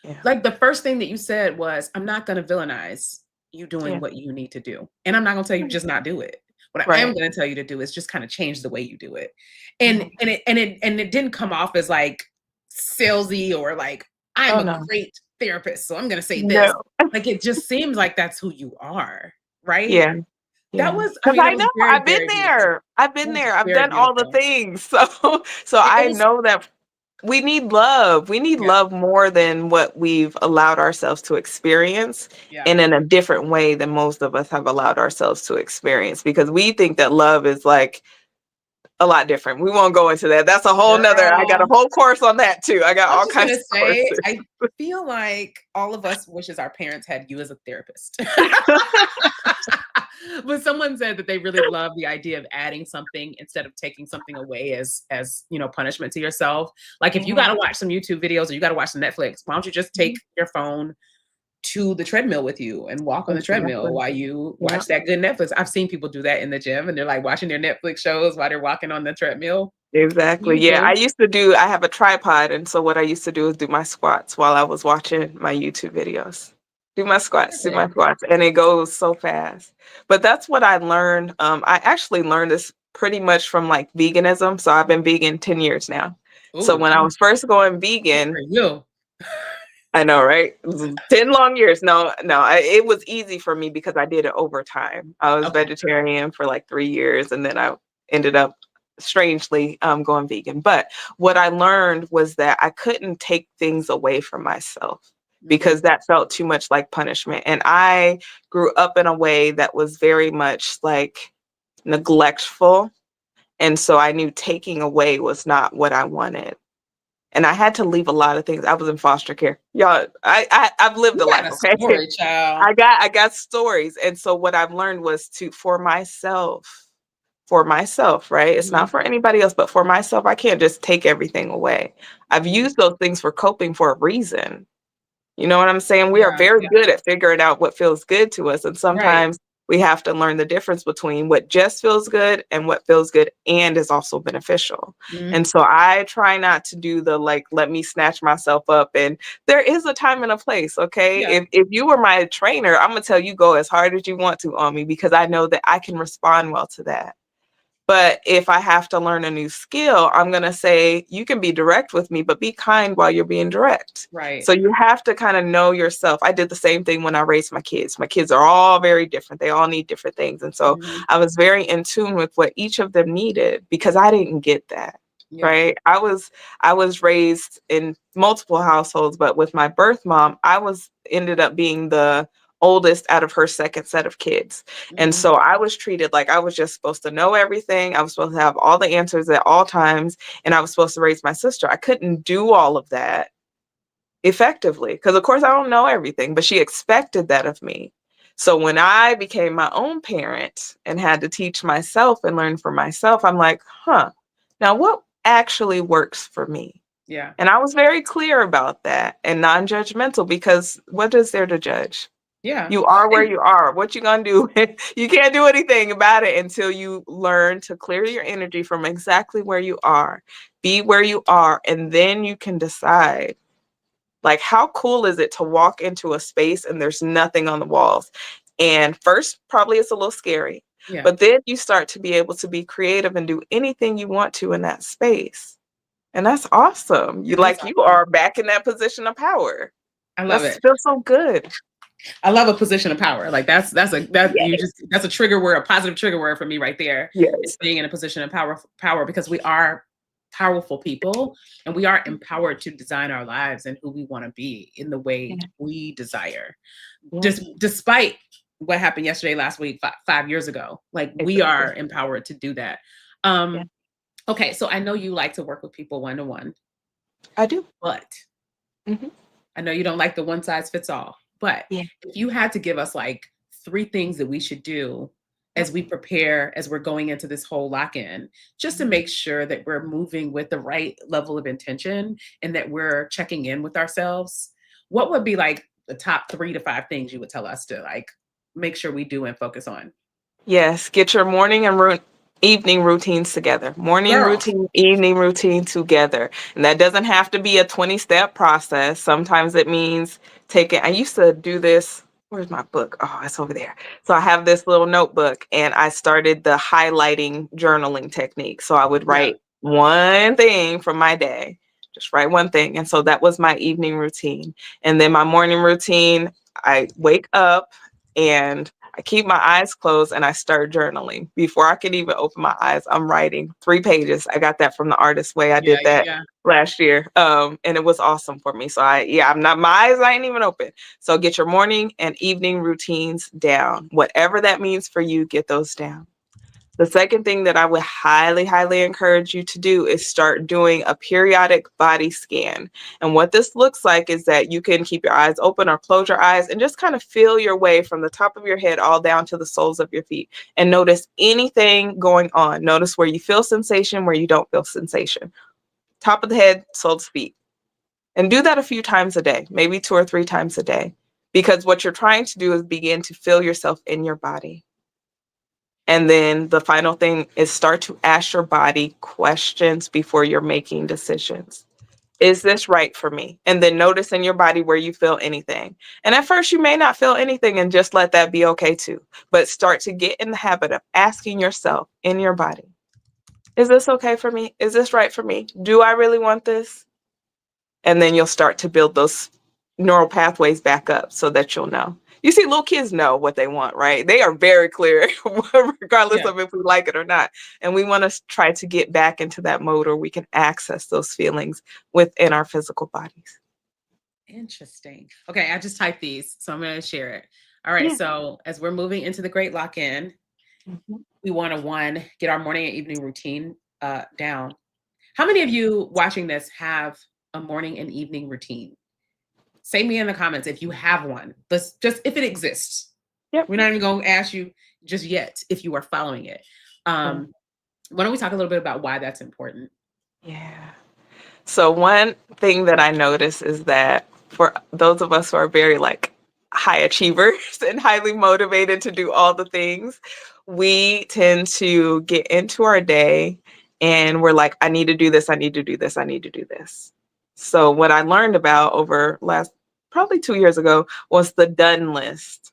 Yeah. Like the first thing that you said was, I'm not going to villainize you doing Yeah. what you need to do. And I'm not going to tell you just not do it. What I am Right. going to tell you to do is just kind of change the way you do it. Mhm. And it didn't come off as like salesy or like I'm Oh, a no. great therapist, so I'm going to say this. No. Like it just seems like that's who you are, right? Yeah. That Yeah. was, I Because mean, that I was know very, I've been very beautiful. there. I've That been was there. I've very done all the beautiful. things. So It I was, know that we need love. We need yeah, love more than what we've allowed ourselves to experience, yeah, and in a different way than most of us have allowed ourselves to experience, because we think that love is like a lot different. We won't go into that. That's a whole nother, I got a girl. whole course on that too. I got I was all just gonna kinds of say, courses. I feel like all of us wishes our parents had you as a therapist. But someone said that they really love the idea of adding something instead of taking something away as punishment to yourself. Like if you got Mhm, to watch some YouTube videos or you got to watch some Netflix, why don't you just take mhm. your phone to the treadmill with you and walk on the treadmill Exactly. while you Yeah, watch that good Netflix? I've seen people do that in the gym and they're like watching their Netflix shows while they're walking on the treadmill. exactly. You Yeah, do. I have a tripod, and so what I used to do is do my squats while I was watching my YouTube videos. Do my Perfect. squats, and it goes so fast. But that's what I learned. I actually learned this pretty much from like veganism. So I've been vegan 10 years now. So Oh, when I was first going good for vegan, you. I know, right? 10 long years. No, no, it was easy for me because I did it over time. I was Okay. vegetarian for like 3 years, and then I ended up strangely going vegan. But what I learned was that I couldn't take things away from myself Mhm. because that felt too much like punishment. And I grew up in a way that was very much like neglectful. And so I knew taking away was not what I wanted, and I had to leave a lot of things. I was in foster care. Y'all, I've lived You a got life, a okay? story, child. I got stories. And so what I've learned was to for myself, right? It's Mhm. not for anybody else, but for myself, I can't just take everything away. I've Mhm. used those things for coping for a reason. You know what I'm saying? We are Yeah, very yeah. good at figuring out what feels good to us. And Right. sometimes we have to learn the difference between what just feels good and what feels good and is also beneficial. Mhm. And so I try not to do the like, let me snatch myself up. And there is a time and a place, okay? Yeah. If you were my trainer, I'm gonna tell you go as hard as you want to on me because I know that I can respond well to that. But if I have to learn a new skill, I'm going to say, you can be direct with me, but be kind while you're being direct. Right. So you have to kind of know yourself. I did the same thing when I raised my kids. My kids are all very different. They all need different things. And so Mhm. I was very in tune with what each of them needed because I didn't get that. Yeah. Right. I was raised in multiple households, but with my birth mom, I was ended up being the oldest out of her second set of kids. And Mhm. so I was treated like I was just supposed to know everything. I was supposed to have all the answers at all times. And I was supposed to raise my sister. I couldn't do all of that effectively because, of course, I don't know everything, but she expected that of me. So when I became my own parent and had to teach myself and learn for myself, I'm like, huh, now what actually works for me? Yeah. And I was very clear about that and non judgmental because what is there to judge? Yeah. You are where And you are. What you gonna do? You can't do anything about it until you learn to clear your energy from exactly where you are. Be where you are, and then you can decide. Like, how cool is it to walk into a space and there's nothing on the walls? And first, probably it's a little scary, yeah, but then you start to be able to be creative and do anything you want to in that space. And that's awesome. You it is like you awesome. are back in that position of power. I love That's it. feels so good. I love a position of power. Like that you Yes. just that's a trigger word, a positive trigger word for me right there. Is Yes. being in a position of power because we are powerful people, and we are empowered to design our lives and who we want to be in the way Yeah. we desire. Yeah. Just despite what happened yesterday, last week, 5 years ago, like we Exactly. are empowered to do that. Yeah. Okay, so I know you like to work with people one to one, I do. but Hmm. I know you don't like the one size fits all. But Yeah. if you had to give us like three things that we should do as Yep. we prepare, as we're going into this whole lock in, just to Mhm. make sure that we're moving with the right level of intention and that we're checking in with ourselves, what would be like the top 3 to 5 things you would tell us to like make sure we do and focus on? Yes, get your morning and evening routines together. Morning Girl. routine, evening routine together. And that doesn't have to be a 20-step process. Sometimes it means taking, I used to do this. Where's my book? Oh, it's over there. So I have this little notebook and I started the highlighting journaling technique. So I would Yeah. write one thing from my day, just write one thing. And so that was my evening routine. And then my morning routine, I wake up and I keep my eyes closed and I start journaling. Before I can even open my eyes, I'm writing 3 pages. I got that from the artist way. I Yeah. did Yeah. that Yeah. last year. And it was awesome for me. So I'm not, my eyes I ain't even open. So get your morning and evening routines down. Whatever that means for you, get those down. The second thing that I would highly, highly encourage you to do is start doing a periodic body scan. And what this looks like is that you can keep your eyes open or close your eyes and just kind of feel your way from the top of your head all down to the soles of your feet and notice anything going on. Notice where you feel sensation, where you don't feel sensation. Top of the head, soles, feet. And do that a few times a day, maybe 2 or 3 times a day, because what you're trying to do is begin to feel yourself in your body. And then the final thing is start to ask your body questions before you're making decisions. Is this right for me? And then notice in your body where you feel anything. And at first, you may not feel anything and just let that be okay too. But start to get in the habit of asking yourself in your body, is this okay for me? Is this right for me? Do I really want this? And then you'll start to build those neural pathways back up so that you'll know. You see, little kids know what they want, right? They are very clear, regardless Yeah. of if we like it or not. And we want to try to get back into that mode where we can access those feelings within our physical bodies. Interesting. Okay, I just typed these, so I'm going to share it. All right, Yeah. so as we're moving into the great lock in, Mhm. we want to one get our morning and evening routine down. How many of you watching this have a morning and evening routine? Say me in the comments if you have one. Let's just if it exists. Yep. We're not even going to ask you just yet if you are following it. Yeah. Why don't we talk a little bit about why that's important? Yeah. So one thing that I notice is that for those of us who are very like high achievers and highly motivated to do all the things, we tend to get into our day and we're like, I need to do this, I need to do this, I need to do this. So what I learned about over last probably 2 years ago was the done list.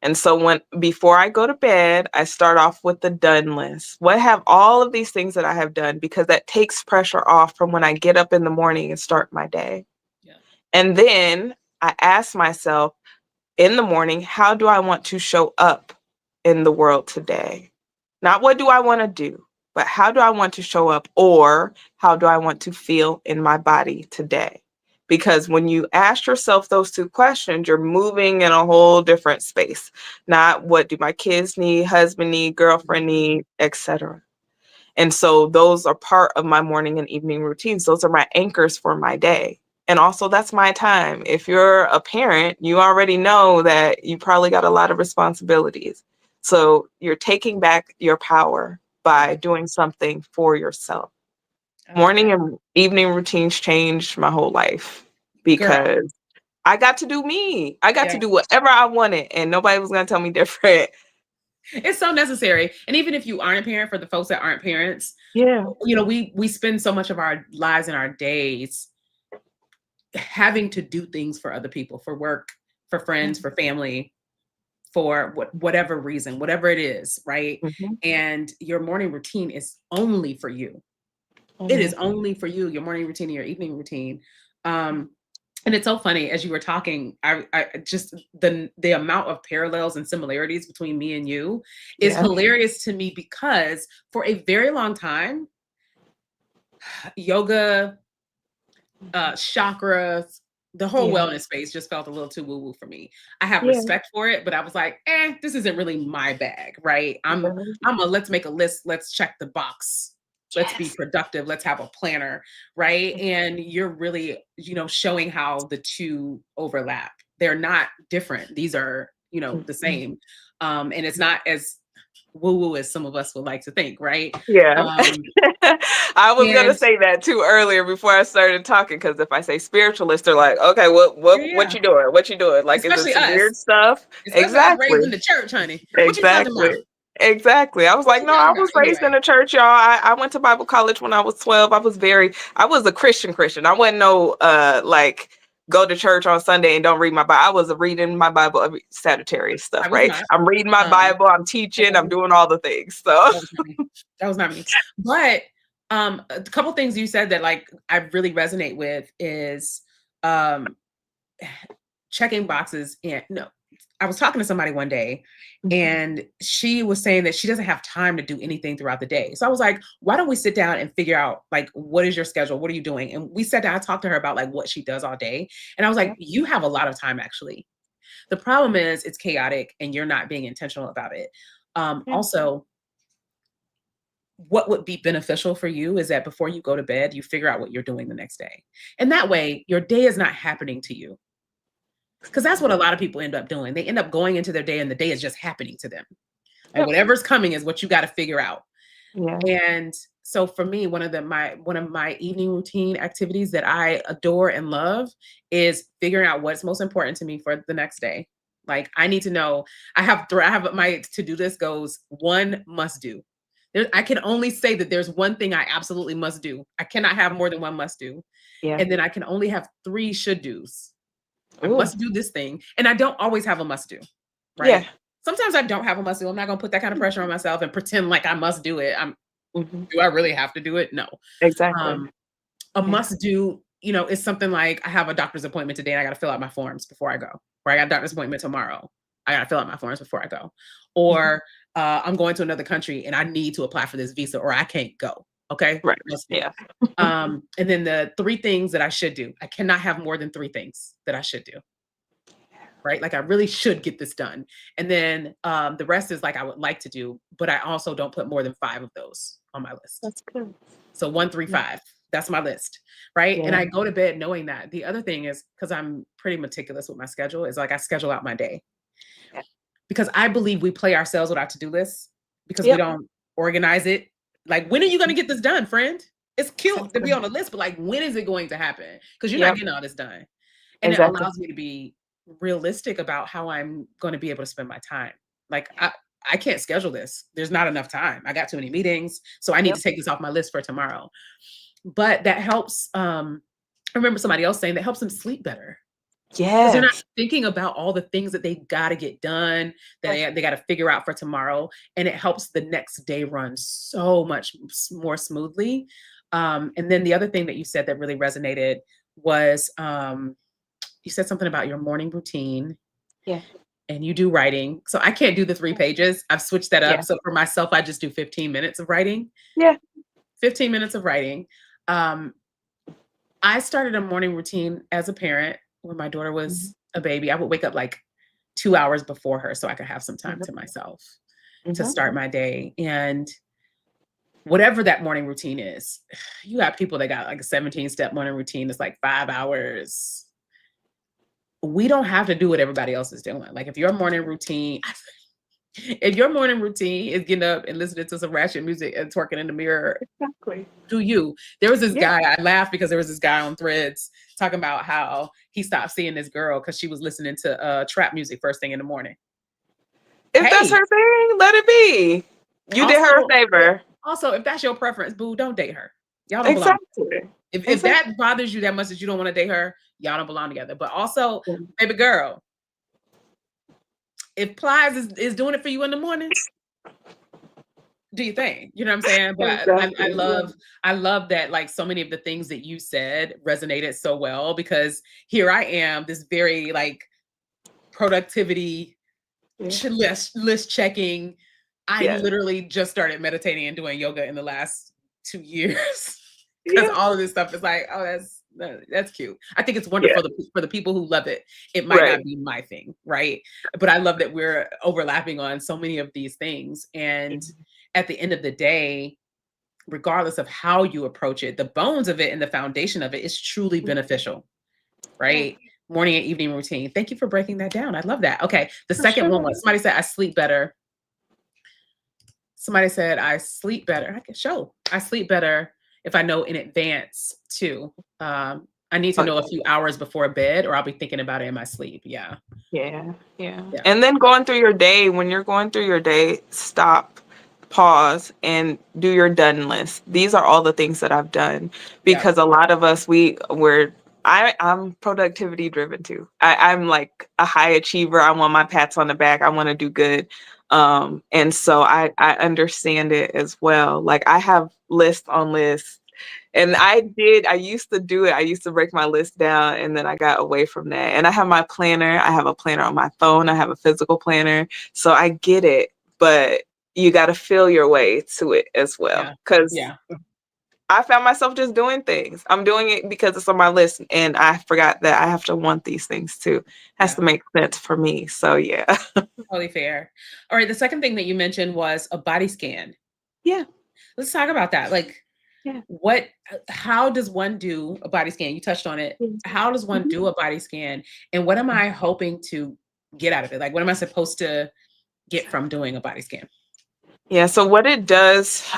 And so when before I go to bed, I start off with the done list. What have all of these things that I have done because that takes pressure off from when I get up in the morning and start my day. Yeah. And then I ask myself in the morning, how do I want to show up in the world today? Not what do I want to do, but how do I want to show up or how do I want to feel in my body today? Because when you ask yourself those 2 questions, you're moving in a whole different space. Not what do my kids need, husband need, girlfriend Mhm. need, etc. And so those are part of my morning and evening routines. Those are my anchors for my day. And also, that's my time. If you're a parent, you already know that you probably got a lot of responsibilities. So you're taking back your power by Yeah. doing something for yourself. I like Morning that. and evening routines changed my whole life Girl. because I got to do me. I got to Yeah. do whatever I wanted, and nobody was going to tell me different. It's so necessary. And even if you aren't a parent, for the folks that aren't parents, Yeah. we spend so much of our lives and our days having to do things for other people, for work, for friends, for family, for whatever reason, whatever it is, right? Mm-hmm. And your morning routine is only for you. It is only for you, your morning routine and your evening routine. Um, and it's so funny as you were talking, I just the amount of parallels and similarities between me and you is Yeah. hilarious to me because for a very long time, yoga, chakras, the whole Yeah. wellness space just felt a little too woo woo for me. I have Yeah. respect for it, but I was like, this isn't really my bag, right? Yeah. I'm a let's make a list, let's check the box. Let's be Yes. productive. Let's have a planner, right? And you're really, showing how the two overlap. They're not different. These are, the Mhm. same. And it's not as woo woo as some of us would like to think, right? Yeah. Um, I was gonna and say that too earlier before I started talking, because if I say spiritualist, they're like, okay, yeah, what yeah, you doing? What you doing? Like, is it especially some us. weird stuff? Especially us Exactly. raised in the church, honey. What you talking Exactly. about? Exactly. I was What like, you no, talking I about? was raised in Anyway, a church, y'all. I went to Bible college when I was 12. I was a Christian. I wasn't no like go to church on Sunday and don't read my Bible. I was reading my Bible every Sagittarius I stuff, was right? not. I'm reading my Um, Bible, I'm that teaching, I'm wasn't doing all the things. So that was not me. That was not me. But a couple things you said that like I really resonate with is um checking boxes. And no, I was talking to somebody one day and she was saying that she doesn't have time to do anything throughout the day. So I was like, why don't we sit down and figure out like what is your schedule? What are you doing? And we sat down, I talked to her about like what she does all day. And I was yeah. like, you have a lot of time actually. The problem is it's chaotic and you're not being intentional about it. Yeah. Also, what would be beneficial for you is that before you go to bed, you figure out what you're doing the next day. And that way, your day is not happening to you. Because that's what a lot of people end up doing. They end up going into their day and the day is just happening to them. Like Yep. whatever's coming is what you got to figure out. Yeah. And so for me, one of my evening routine activities that I adore and love is figuring out what's most important to me for the next day. Like I need to know. I have my to-do list goes one must do. I can only say that there's one thing I absolutely must do. I cannot have more than one must do. Yeah. And then I can only have three should do's. I Ooh. must do this thing. And I don't always have a must do, Yeah. right? Sometimes I don't have a must do. I'm not going to put that kind of pressure on myself and pretend like I must do it. Hmm. Do I really have to do it? No. Exactly. Um, a Yeah. must do, is something like I have a doctor's appointment today and I got to fill out my forms before I go. Or I got a doctor's appointment tomorrow. I got to fill out my forms before I go. Mhm. Or I'm going to another country and I need to apply for this visa or I can't go. Okay. Right. Must do. Yeah. And then the three things that I should do. I cannot have more than three things that I should do. Right. Like I really should get this done. And then the rest is like I would like to do, but I also don't put more than five of those on my list. That's good. So 1, 3, Yeah. 5. That's my list, right? And Yeah. I go to bed knowing that. The other thing is because I'm pretty meticulous with my schedule, is like I schedule out my day Yeah. because I believe we play ourselves with our to-do lists because we Yep. don't organize it. Like, when are you going to get this done, friend? It's cute to be Exactly. on a list, but like, when is it going to happen? Because you're not Yep. getting all this done. And it Exactly. allows me to be realistic about how I'm going to be able to spend my time. Like, I can't schedule this. There's not enough time. I got too many meetings. So I need Yep. to take this off my list for tomorrow. But that helps. I remember somebody else saying that helps them sleep better because they're not Yes. thinking about all the things that they got to get done, that they got to figure out for tomorrow. And it helps the next day run so much more smoothly. And then the other thing that you said that really resonated was you said something about your morning routine Yeah. and you do writing. So I can't do the 3 pages. I've switched that Yeah. up. So for myself, I just do 15 minutes of writing. Yeah. 15 minutes of writing. Um, I started a morning routine as a parent when my daughter Mhm. was a baby. I would wake up like 2 hours before her so I could have some time Mhm. to myself to Mhm. start my day. And whatever that morning routine is, you got people that got like a 17-step morning routine that's like 5 hours. We don't have to do what everybody else is doing. Like if your morning routine, if your morning routine is getting up and listening to some ratchet music and twerking in the mirror, Exactly. do you. There was this Yeah. guy, I laughed because there was this guy on Threads talking about how he stopped seeing this girl because she was listening to trap music first thing in the morning. If that's Hey, her thing, let it be. You did her a also, favor. also, if that's your preference, boo, don't date her. Y'all don't belong. Exactly. If Exactly. that bothers you that much that you don't want to date her, y'all don't belong together. But also, Yeah. baby girl, if Plies is doing it for you in the morning, do you think? You know what I'm saying? But Exactly. Yeah. I love that like so many of the things that you said resonated so well because here I am, this very like productivity Yeah. list checking. I Yes. literally just started meditating and doing yoga in the last 2 years. because Yeah. all of this stuff is like, oh, that's cute. I think it's Yeah. wonderful for the people who love it. It might Right. not be my thing, right? But I love that we're overlapping on so many of these things. And at the end of the day, regardless of how you approach it, the bones of it and the foundation of it is truly beneficial, Yeah. right? Morning and evening routine. Thank you for breaking that down. I love that. Okay. The For second one sure. was somebody said, I sleep better. Somebody said, I sleep better. I can show I sleep better if I know in advance too. I need to Oh, know a few hours before bed or I'll be thinking about it in my sleep. Yeah. yeah. Yeah. Yeah. And then going through your day, when you're going through your day, stop, pause, and do your done list. These are all the things that I've done Yeah. because a lot of us, I'm productivity driven too. I'm like a high achiever. I want my pats on the back. I want to do good. And so I understand it as well. Like I have list on list. And I used to do it. I used to break my list down and then I got away from that. And I have my planner. I have a planner on my phone. I have a physical planner. So I get it, but you got to feel your way to it as well. Yeah. Because Yeah. I found myself just doing things. I'm doing it because it's on my list and I forgot that I have to want these things too. Has Yeah. to make sense for me. So yeah. Totally fair. All right. The second thing that you mentioned was a body scan. Yeah. Let's talk about that. Like, Yeah. how does one do a body scan? You touched on it. How does one Mhm. do a body scan? And what am I hoping to get out of it? Like, what am I supposed to get from doing a body scan? Yeah. So what it does,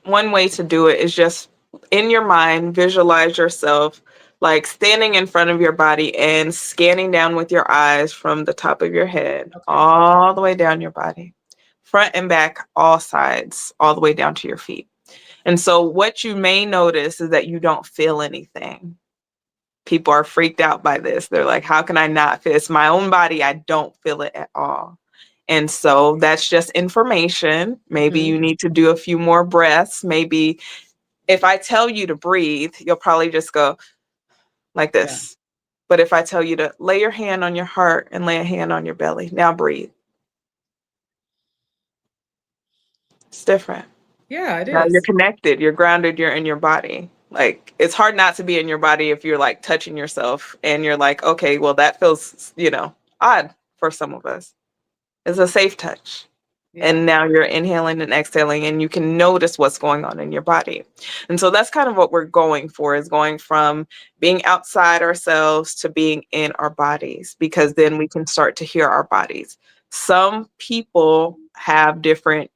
one way to do it is just in your mind, visualize yourself like standing in front of your body and scanning down with your eyes from the top of your head Okay. all the way down your body, front and back, all sides, all the way down to your feet. And so, what you may notice is that you don't feel anything. People are freaked out by this. They're like, how can I not feel? It's my own body. I don't feel it at all. And so that's just information. Maybe Hmm. you need to do a few more breaths. Maybe if I tell you to breathe, you'll probably just go like Yeah. this. But if I tell you to lay your hand on your heart and lay a hand on your belly, now breathe. It's different. Yeah, it Now you're is. connected, you're grounded, you're in your body. Like it's hard not to be in your body if you're like touching yourself and you're like, okay, well, that feels, odd for some of us. It's a safe touch. Yeah. And now you're inhaling and exhaling and you can notice what's going on in your body. And so that's kind of what we're going for, is going from being outside ourselves to being in our bodies, because then we can start to hear our bodies. Some people have different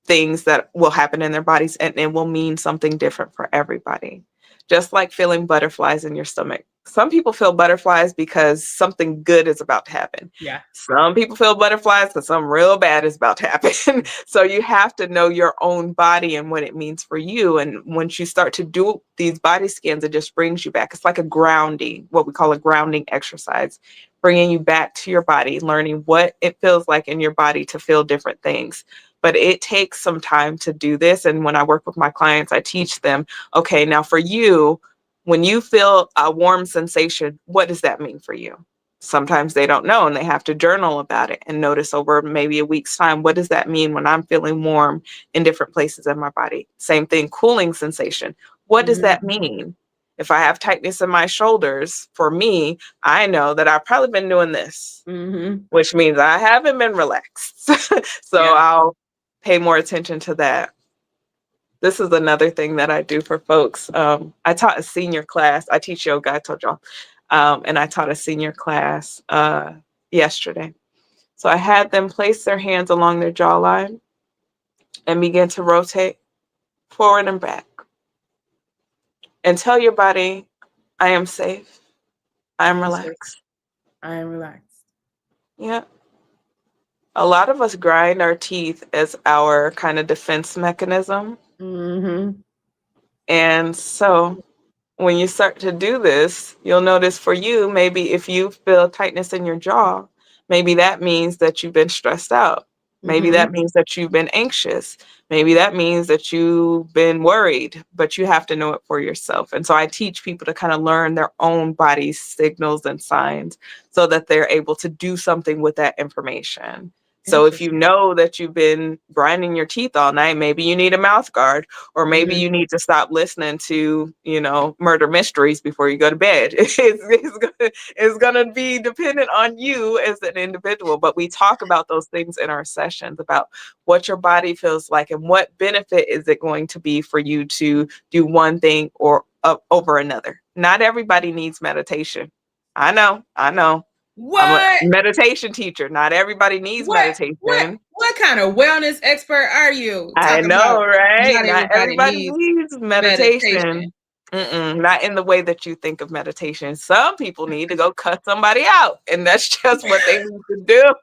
things that will happen in their bodies and it will mean something different for everybody. Just like feeling butterflies in your stomach. Some people feel butterflies because something good is about to happen. Yeah. Some people feel butterflies because something real bad is about to happen. So you have to know your own body and what it means for you. And once you start to do these body scans, it just brings you back. It's like a grounding, what we call a grounding exercise, bringing you back to your body, learning what it feels like in your body to feel different things. But it takes some time to do this. And when I work with my clients, I teach them, okay, now for you, when you feel a warm sensation, what does that mean for you? Sometimes they don't know and they have to journal about it and notice over maybe a week's time, what does that mean when I'm feeling warm in different places in my body? Same thing, cooling sensation. What does Hmm. that mean? If I have tightness in my shoulders, for me, I know that I've probably been doing this, Hmm. which means I haven't been relaxed. So Yeah. I'll pay more attention to that. This is another thing that I do for folks. I taught a senior class. I teach yoga, I told y'all. And I taught a senior class yesterday. So I had them place their hands along their jawline and begin to rotate forward and back. And tell your body, I am safe. I I am am safe. relaxed. I am relaxed. Yeah. A lot of us grind our teeth as our kind of defense mechanism. Hmm. And so when you start to do this, you'll notice for you, maybe if you feel tightness in your jaw, maybe that means that you've been stressed out. Maybe Hmm. that means that you've been anxious. Maybe that means that you've been worried, but you have to know it for yourself. And so I teach people to kind of learn their own body's signals and signs so that they're able to do something with that information. So if you Interesting. know that you've been grinding your teeth all night, maybe you need a mouth guard, or maybe you Mhm. need to stop listening to, murder mysteries before you go to bed. It's gonna be dependent on you as an individual. But we talk about those things in our sessions about what your body feels like and what benefit is it going to be for you to do one thing or over another. Not everybody needs meditation. I know. I'm a What? meditation teacher. Not everybody needs What? What? meditation. What kind of wellness expert are you? I Talking about know, right? not Not everybody everybody needs needs meditation. meditation. Not in the way that you think of meditation. Some people need to go cut somebody out, and that's just what they need to do.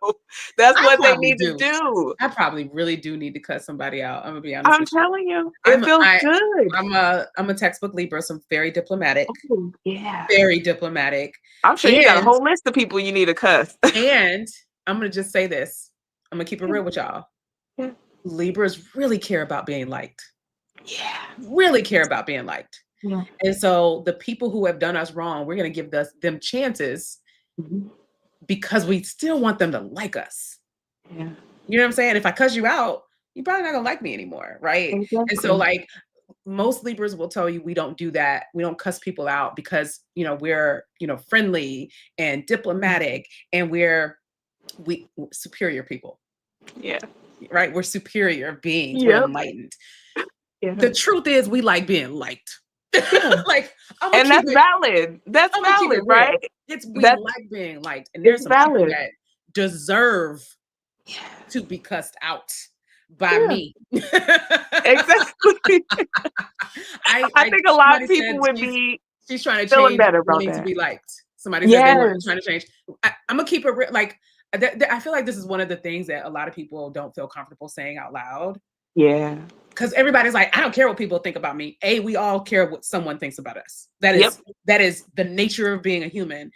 That's I what they probably need to do. do. I probably really do need to cut somebody out. I'm gonna be honest I'm with you. telling you, it feels I good. I'm a textbook Libra, so I'm Oh, yeah. very diplomatic, I'm sure you got a and whole list of people you need to cuss. and I'm gonna just say this. I'm gonna keep it real with y'all. Yeah. Libras really care about being liked. Yeah. Really care about being liked. Yeah. And so the people who have done us wrong, we're gonna give them chances Mhm. because we still want them to like us. Yeah. You know what I'm saying? If I cuss you out, you're probably not gonna like me anymore, right? And so Exactly. like most Libras will tell you we don't do that. We don't cuss people out because we're friendly and diplomatic and we superior people, Yeah. right? We're superior beings. We're Yep. enlightened. Yeah. The truth is we like being liked. Yeah. Like I'm gonna And keep that's it valid. That's I'm gonna keep it valid, real. right? It's we That's like being liked, and it's there's some people valid. that deserve Yeah. to be cussed out by Yeah. me. Exactly. I think a lot Somebody of people said would be she's trying to feeling change better about wanting to that. be liked. Somebody said they want Yes. trying to change. I'm gonna keep it real. Like I feel like this is one of the things that a lot of people don't feel comfortable saying out loud Yeah. because everybody's like, I don't care what people think about me. We all care what someone thinks about us. Yep. That is the nature of being a human.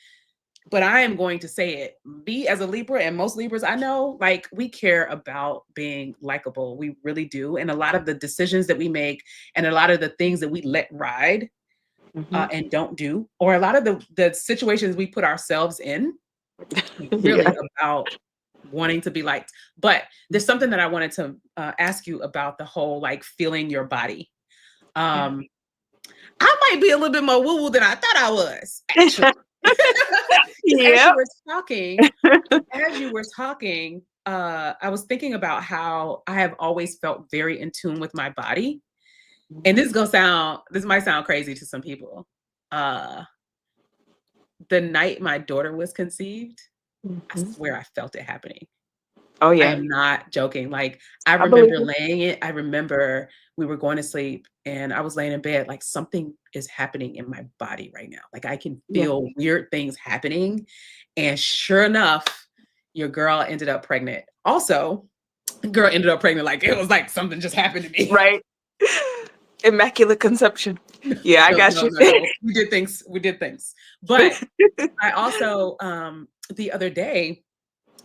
But I am going to say it. Me as a Libra and most Libras I know, like we care about being likable. We really do. And a lot of the decisions that we make and a lot of the things that we let ride Mhm. and don't do, or a lot of the situations we put ourselves in, really Yeah. about wanting to be liked. But there's something that I wanted to ask you about the whole like feeling your body. Yeah. Um, I might be a little bit more woo-woo than I thought I was, actually. Because Yep. as you were talking, I was thinking about how I have always felt very in tune with my body. And Mhm. this might sound crazy to some people. Uh, the night my daughter was conceived, I Mhm. swear I felt it happening. Oh, I yeah. am not joking. Like I I believe remember it. laying it. I remember we were going to sleep and I was laying in bed, like something is happening in my body right now. Like I can Yeah. feel weird things happening. And sure enough, your girl ended up pregnant. Also, the girl ended up pregnant. Like it was like something just happened to me. Right. Immaculate conception. Yeah, I No, got no, you. no, no. We did things. We did things. But I also the other day,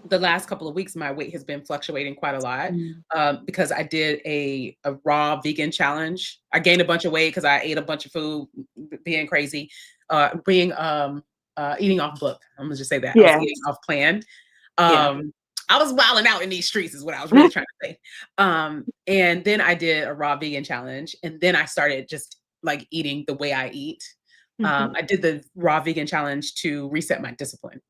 the last couple of weeks, my weight has been fluctuating quite a lot Mm. because I did a raw vegan challenge. I gained a bunch of weight because I ate a bunch of food, being crazy, being eating off book. I'm gonna just say that I was Yeah. eating off plan. Yeah. I was wilding out in these streets, is what I was really trying to say. And then I did a raw vegan challenge, and then I started just like eating the way I eat. Mhm. I did the raw vegan challenge to reset my discipline,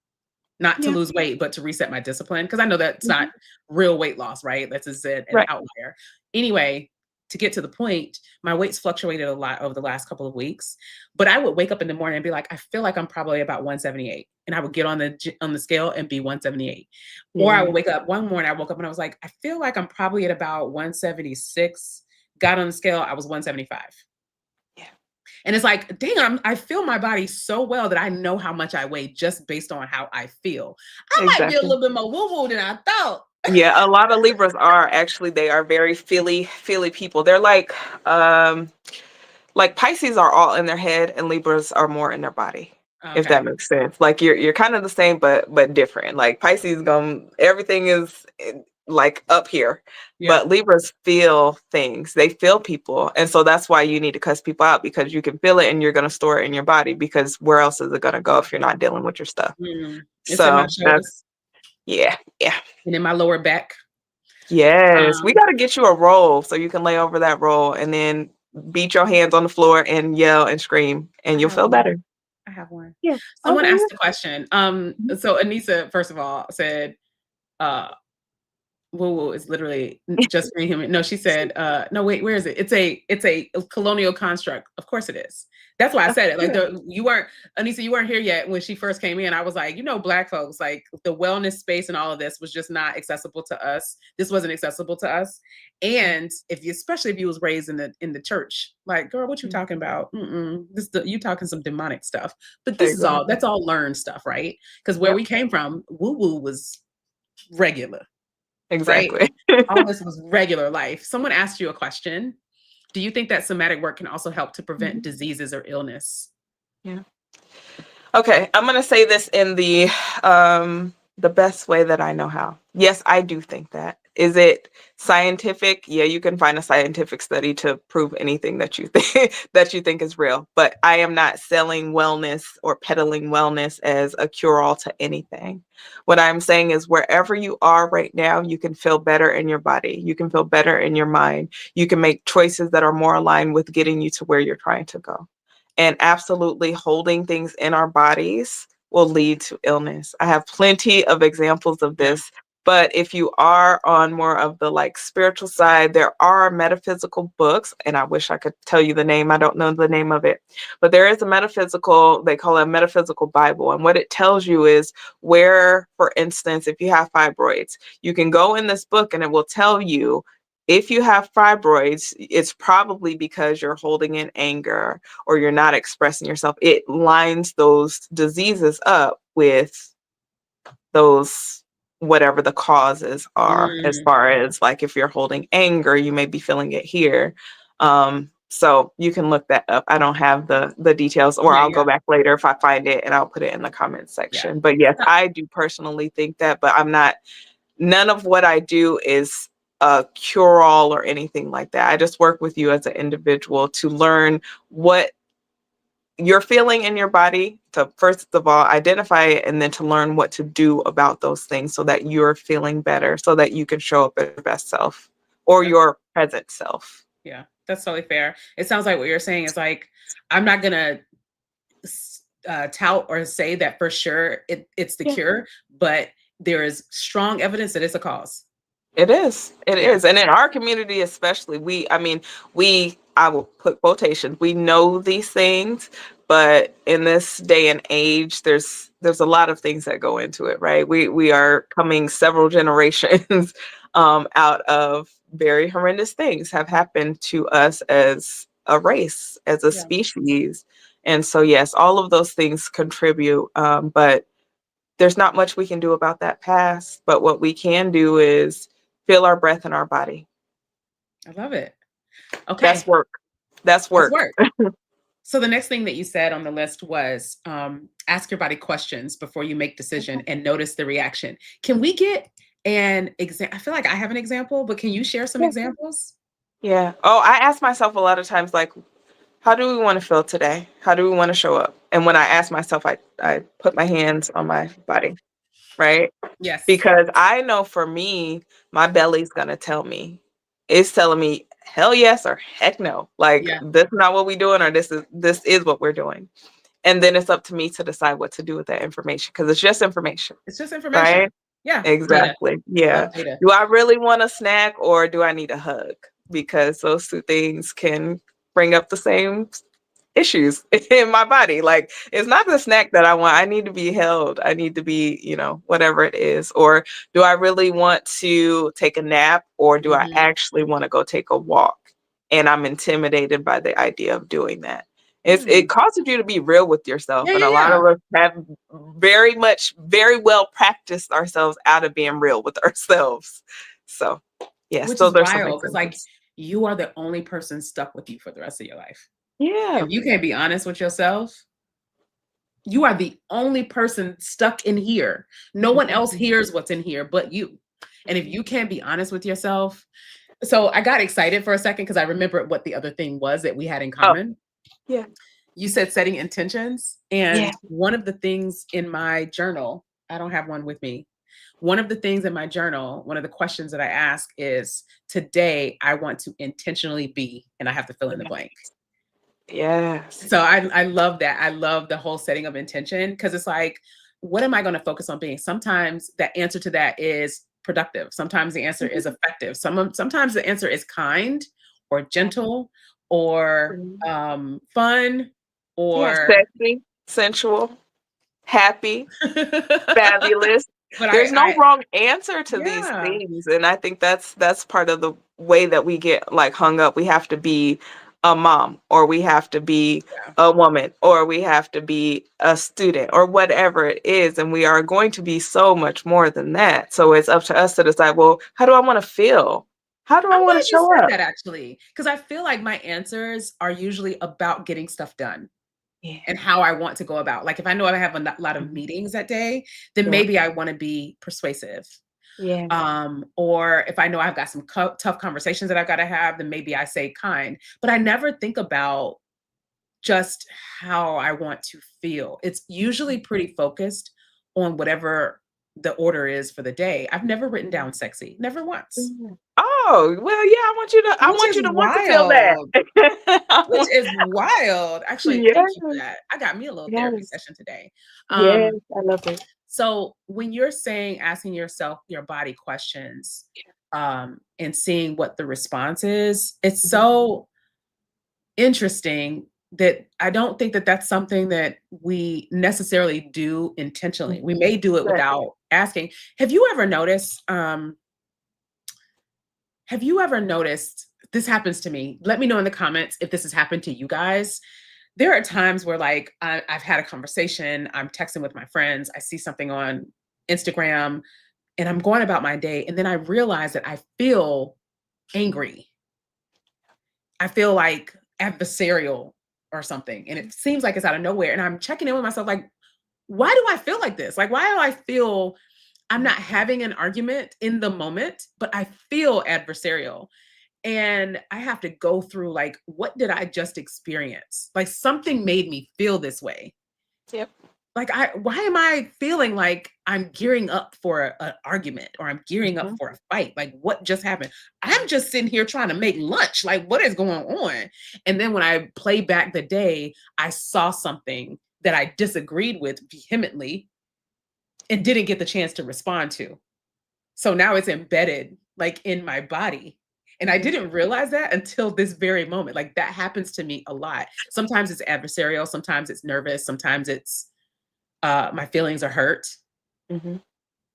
not to Yeah. lose weight, but to reset my discipline. Cause I know that's not Mhm. real weight loss, right? That's just an Right. outlier. Anyway, to get to the point, my weight's fluctuated a lot over the last couple of weeks, but I would wake up in the morning and be like, I feel like I'm probably about 178. And I would get on the scale and be 178. Or I Yeah. would wake up one morning, I woke up and I was like, I feel like I'm probably at about 176. Got on the scale, I was 175. Yeah. And it's like, dang, I feel my body so well that I know how much I weigh just based on how I feel. I might be a Exactly. little bit more woo-woo than I thought. Yeah, a lot of Libras are actually they are very feely people. They're like Pisces are all in their head and Libras are more in their body. If Okay. that makes sense. Like you're kind of the same but different. Like Pisces everything is like up here. Yeah. But Libras feel things. They feel people. And so that's why you need to cuss people out because you can feel it and you're going to store it in your body because where else is it going to go if you're not dealing with your stuff? It's in my So that's shoulders. Yeah. Yeah. and in my lower back. Yes. We Um, got to get you a roll so you can lay over that roll and then beat your hands on the floor and yell and scream, I and you'll have feel one. better. I have one. Yeah. Someone Okay. asked a question. So Anissa, first of all, said, uh, woo woo is literally just being human. No, she said, no, wait, where is it? It's a colonial construct. Of course it is. That's why I said it. Like Yeah. you weren't, Anissa, you weren't here yet when she first came in. I was like, Black folks, like the wellness space and all of this was just not accessible to us. This wasn't accessible to us. And if you, especially if you was raised in the church, like, girl, what you talking about? You talking some demonic stuff. But Exactly. that's all learned stuff, right? Because where Yep. we came from, woo woo was regular, right? Exactly. All this was regular life. Someone asked you a question. Do you think that somatic work can also help to prevent Mhm. diseases or illness? Yeah. Okay, I'm gonna say this in the best way that I know how. Yes, I do think that. Is it scientific? Yeah, you can find a scientific study to prove anything that you think that you think is real. But I am not selling wellness or peddling wellness as a cure-all to anything. What I'm saying is wherever you are right now, you can feel better in your body. You can feel better in your mind. You can make choices that are more aligned with getting you to where you're trying to go. And absolutely holding things in our bodies will lead to illness. I have plenty of examples of Yeah. this. But if you are on more of the like spiritual side, there are metaphysical books, and I wish I could tell you the name. I don't know the name of it, but there is a metaphysical, they call it a metaphysical Bible. And what it tells you is where, for instance, if you have fibroids, you can go in this book and it will tell you if you have fibroids, it's probably because you're holding in anger or you're not expressing yourself. It lines those diseases up with those whatever the causes are, as Mm, far as like if you're holding anger, you may be feeling it here. So you can look that up. I don't have the details, or yeah, I'll go yeah, back later if I find it and I'll put it in the comments yeah. section. But yes, So- I do personally think that, but I'm not, none of what I do is a cure all or anything like that. I just work with you as an individual to learn what you're feeling in your body, to first of all identify it, and then to learn what to do about those things so that you're feeling better, so that you can show up as your best self or that's, your present self. yeah, that's totally fair. It sounds like what you're saying is like, I'm not gonna tout or say that for sure it's the Yeah. cure, but there is strong evidence that it's a cause. It is. It Yeah, is. And in our community, especially, I mean, I will put quotations, we know these things, but in this day and age, there's a lot of things that go into it, right? We are coming several generations out of very horrendous things have happened to us as a race, as a yeah. species. And so, yes, all of those things contribute. But there's not much we can do about that past, but what we can do is feel our breath in our body. I love it. That's Okay, work. That's let's work. work. So the next thing that you said on the list was ask your body questions before you make decision and notice the reaction. Can we get an example? I feel like I have an example, but can you share some Yeah. examples? Yeah. Oh, I ask myself a lot of times, like, how do we want to feel today? How do we want to show up? And when I ask myself, I put my hands on my body, right? Yes. Because I know for me, my belly's gonna tell me. It's telling me hell yes or heck no. Like Yeah. this is not what we're doing, or this is what we're doing. And then it's up to me to decide what to do with that information because it's just information, It's just information. right? Yeah. Data. Exactly. Love Yeah. data. Do I really want a snack or do I need a hug? Because those two things can bring up the same issues in my body. Like it's not the snack that I want. I need to be held. I need to be, whatever it is. Or do I really want to take a nap or do I Hmm. actually want to go take a walk? And I'm intimidated by the idea of doing that. It Mm. causes you to be real with yourself. Yeah, And a yeah, lot yeah. of us have very well practiced ourselves out of being real with ourselves. So yes, Which is those are some wild because like examples. you are the only person stuck with you for the rest of your life. Yeah. If you can't be honest with yourself, you are the only person stuck in here. No one else Mhm. hears what's in here but you. And if Mhm. you can't be honest with yourself, so I got excited for a second because I remembered what the other thing was that we had in Oh, common. yeah. You said setting intentions. Yeah. And one of the things in my journal, I don't have one with me, one of the things in my journal, one of the questions that I ask is, today I want to intentionally be, and I have to fill in the blank. Yes. So I love that. I love the whole setting of intention, because it's like, what am I going to focus on being? Sometimes the answer to that is productive. Sometimes the answer is effective. Sometimes the answer is kind or gentle or fun Yeah, or sexy, sensual, happy, fabulous. but There's no I wrong answer to these yeah. things, and I think that's part of the way that we get like hung up. We have to be a mom, or we have to be Yeah. a woman, or we have to be a student, or whatever it is, and we are going to be so much more than that. So it's up to us to decide, well, how do I want to feel? How do I I'm want glad to you show said up? that, actually, because I feel like my answers are usually about getting stuff done Yeah. and how I want to go about. Like, if I know I have a lot of Mhm. meetings that day, then Yeah. maybe I want to be persuasive. Yeah. Or if I know I've got some tough conversations that I've got to have, then maybe I say kind. But I never think about just how I want to feel. It's usually pretty focused on whatever the order is for the day. I've never written down sexy, never once, Mhm. Oh, well, yeah, I which want is you to want to feel wild. Which that. is wild. Actually, Yes, thank you for that. I got me a little therapy yes, session today. yes, Um, I love it. so when you're saying, asking yourself your body questions, and seeing what the response is, it's Mhm, so interesting that I don't think that that's something that we necessarily do intentionally. mhm. We may do it Right. without asking. Have you ever noticed? Have you ever noticed? This happens to me. Let me know in the comments if this has happened to you guys. There are times where, like, I've had a conversation, I'm texting with my friends, I see something on Instagram, and I'm going about my day, and then I realize that I feel angry. I feel like adversarial or something, and it seems like it's out of nowhere, and I'm checking in with myself, like, why do I feel like this? Like, why do I feel I'm not having an argument in the moment, but I feel adversarial? And I have to go through, like, what did I just experience? Like, something made me feel this way. Yep. Like, why am I feeling like I'm gearing up for an argument, or I'm gearing up Mhm. for a fight? Like, what just happened? I'm just sitting here trying to make lunch. Like, what is going on? And then when I play back the day, I saw something that I disagreed with vehemently and didn't get the chance to respond to. So now it's embedded, like, in my body. And I Mhm. didn't realize that until this very moment. Like, that happens to me a lot. Sometimes it's adversarial, sometimes it's nervous, sometimes it's my feelings are hurt. Mhm.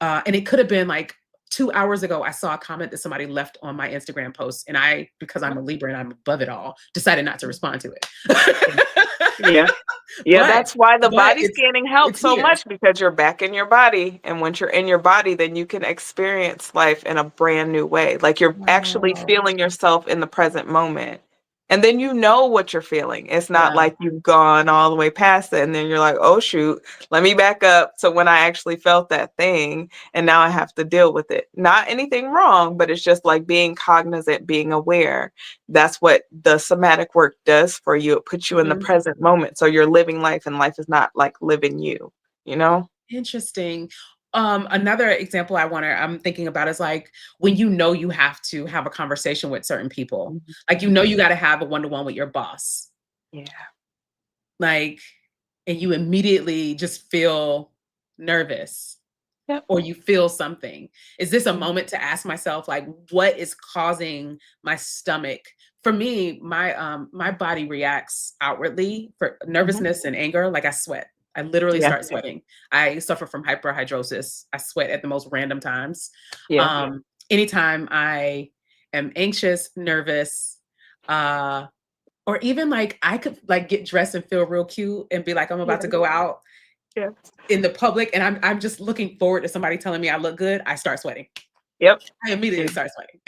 And it could have been like 2 hours ago, I saw a comment that somebody left on my Instagram post. And I, because I'm a Libra and I'm above it all, decided not to respond to it. Yeah. Yeah, but that's why the but body scanning helps it's so here. much, because you're back in your body. And once you're in your body, then you can experience life in a brand new way. Like you're actually Wow. feeling yourself in the present moment. And then you know what you're feeling. It's not Yeah. like you've gone all the way past it. And then you're like, oh, shoot, let me back up to when I actually felt that thing. And now I have to deal with it. Not anything wrong, but it's just like being cognizant, being aware. That's what the somatic work does for you. It puts you in the Mhm. present moment. So you're living life, and life is not like living you, you know? Interesting. Another example I'm thinking about is, like, when you know you have to have a conversation with certain people. Mhm. Like, you Mhm. know you got to have a one-to-one with your boss. Yeah. Like, and you immediately just feel nervous, Yep. or you feel something. Is this a Mhm. moment to ask myself, like, what is causing my stomach? For me, my body reacts outwardly for Mhm. nervousness and anger, like I sweat. I literally Yeah. start sweating. I suffer from hyperhidrosis. I sweat at the most random times. Yeah. Anytime I am anxious, nervous, uh, or even, like, I could, like, get dressed and feel real cute and be like, I'm about to Yeah. go out Yeah. in the public, and I'm just looking forward to somebody telling me I look good, I start sweating. Yep. I immediately Yeah. start sweating.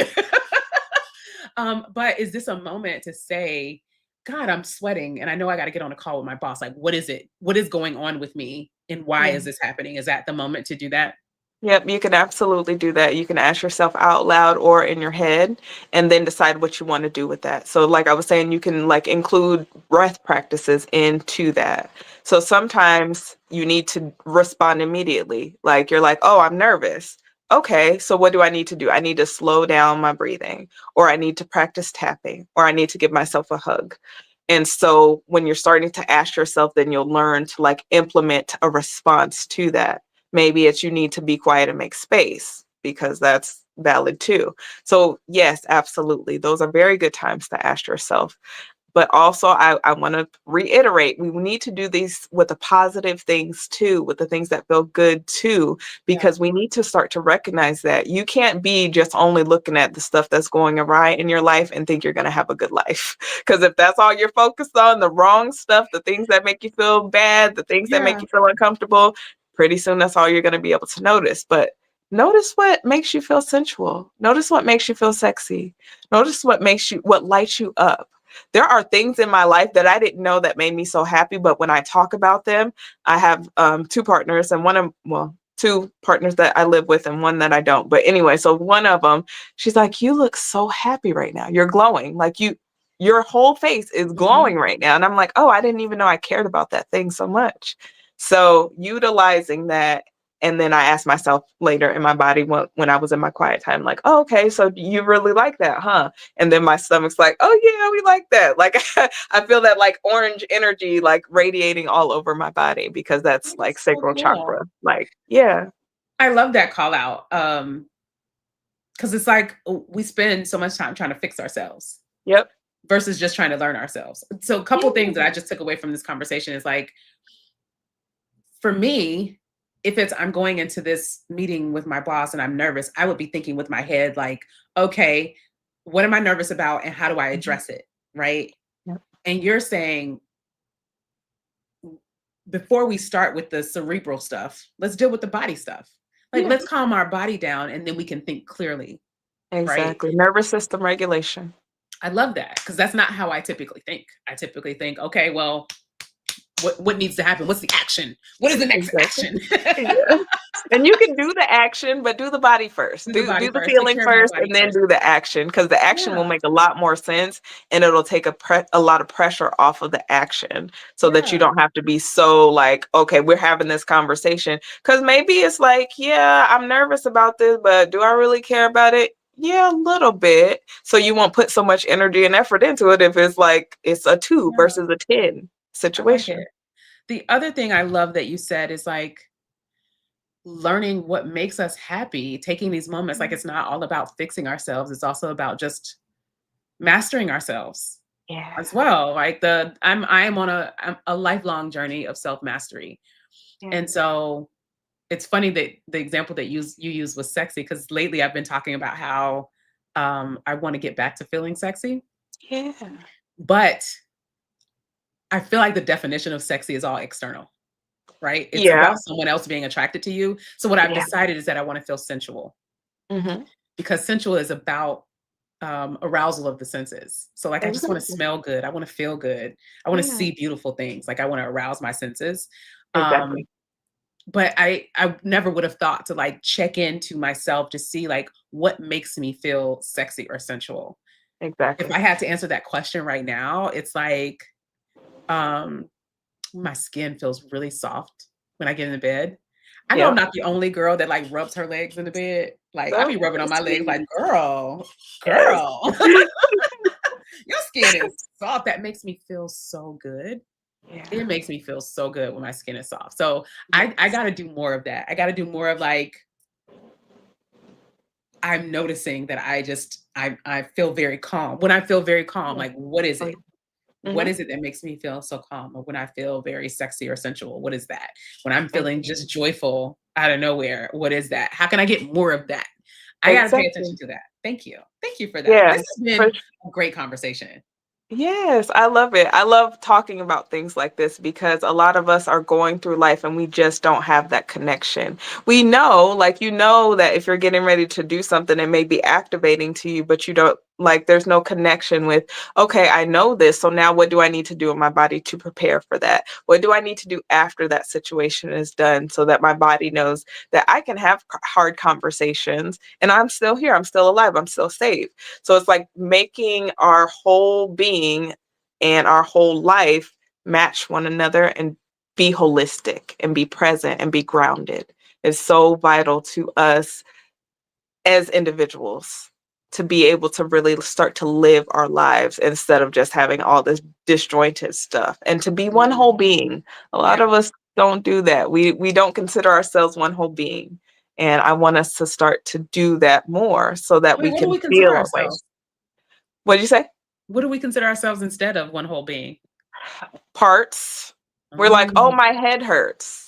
But is this a moment to say, God, I'm sweating and I know I got to get on a call with my boss? Like, what is it? What is going on with me? And why Yeah. is this happening? Is that the moment to do that? Yep, you can absolutely do that. You can ask yourself out loud or in your head, and then decide what you want to do with that. So like I was saying, you can like include breath practices into that. So sometimes you need to respond immediately. Like you're like, "Oh, I'm nervous." okay, so what do I need to do? I need to slow down my breathing, or I need to practice tapping, or I need to give myself a hug. And so when you're starting to ask yourself, then you'll learn to like implement a response to that. Maybe it's you need to be quiet and make space, because that's valid too. So, yes, absolutely. Those are very good times to ask yourself. But also, I want to reiterate, we need to do these with the positive things too, with the things that feel good too, Yeah. because we need to start to recognize that you can't be just only looking at the stuff that's going awry in your life and think you're going to have a good life. Because if that's all you're focused on, the wrong stuff, the things that make you feel bad, the things that make Yeah. you feel uncomfortable, pretty soon that's all you're going to be able to notice. But notice what makes you feel sensual. Notice what makes you feel sexy. Notice what lights you up. There are things in my life that I didn't know that made me so happy, but when I talk about them, I have two partners, and two partners that I live with and one that I don't. But anyway, so one of them, she's like, "You look so happy right now. You're glowing. Like your whole face is Hmm. glowing right now." And I'm like, "Oh, I didn't even know I cared about that thing so much." So utilizing that, and then I asked myself later in my body when I was in my quiet time, like, "Oh, okay, so you really like that, huh?" And then my stomach's like, "Oh yeah, we like that." Like I feel that like orange energy like radiating all over my body, because that's That like is so sacral cool. chakra. Like, yeah. I love that call out. Because it's like we spend so much time trying to fix ourselves Yep. versus just trying to learn ourselves. So a couple things that Yeah. I just took away from this conversation is like, for me, if it's I'm going into this meeting with my boss and I'm nervous, I would be thinking with my head, like, okay, what am I nervous about and how do I Mhm. address it? Right. Yep. And you're saying before we start with the cerebral stuff, let's deal with the body stuff. Like, Yeah. let's calm our body down and then we can think clearly. Right. Exactly. Nervous system regulation. I love that because that's not how I typically think. I typically think, okay, well, what needs to happen? What's the action? What is the next Exactly. action? Yeah. And you can do the action, but do the body first. Do the body Do the first. Take feeling care of my first, body and then first. do the action, because the action will Yeah. make a lot more sense, and it'll take a lot of pressure off of the action, so that you Yeah. don't have to be so like, okay, we're having this conversation. Because maybe it's like, yeah, I'm nervous about this, but do I really care about it? Yeah, a little bit. So you won't put so much energy and effort into it if it's like it's a 2 Yeah. versus a 10 I like situation. it. The other thing I love that you said is like learning what makes us happy, taking these moments. Like it's not all about fixing ourselves. It's also about just mastering ourselves Yeah. as well. Like I'm on a lifelong journey of self-mastery. Yeah. And so it's funny that the example that you used was sexy because lately I've been talking about how I want to get back to feeling sexy, Yeah. but I feel like the definition of sexy is all external, right? It's Yeah. about someone else being attracted to you. So what I've Yeah. decided is that I want to feel sensual Mhm. because sensual is about arousal of the senses. So like I just want to Exactly. smell good. I want to feel good. I want to Yeah. see beautiful things. Like I want to arouse my senses. Um, Exactly. but I never would have thought to like check into myself to see like what makes me feel sexy or sensual. If I Exactly. had to answer that question right now, it's like um my skin feels really soft when I get into bed. I know I'm Yep. not the only girl that like rubs her legs in the bed. Like I No, be rubbing on that's my legs like, sweet. Yes. girl, your skin is soft. That makes me feel so good. Yeah. It makes me feel so good when my skin is soft. So I Yes. gotta do more of that. I gotta do more of like I'm noticing that I feel very calm. When I feel very calm, Yeah. like what is Oh, it? yeah. What Mhm. is it that makes me feel so calm? Or when I feel very sexy or sensual, what is that? When I'm feeling Exactly. just joyful out of nowhere, what is that? How can I get more of that? I got to pay attention Exactly. to that. Thank you. Thank you for that. This Yes. has For been a great conversation. Yes, I love it. I love talking about things like this, because a lot of us are going through life and we just don't have that connection. We know, like, that if you're getting ready to do something, it may be activating to you, but you don't like, there's no connection with, okay, I know this. So now what do I need to do in my body to prepare for that? What do I need to do after that situation is done, so that my body knows that I can have hard conversations and I'm still here, I'm still alive, I'm still safe. So it's like making our whole being and our whole life match one another and be holistic and be present and be grounded is so vital to us as individuals to be able to really start to live our lives instead of just having all this disjointed stuff and to be one whole being. A lot Yeah. of us don't do that. We don't consider ourselves one whole being. And I want us to start to do that more so that Wait, we what do can we consider feel our way. ourselves? What did you say? What do we consider ourselves instead of one whole being? Parts. We're like, oh, Mm. my head hurts.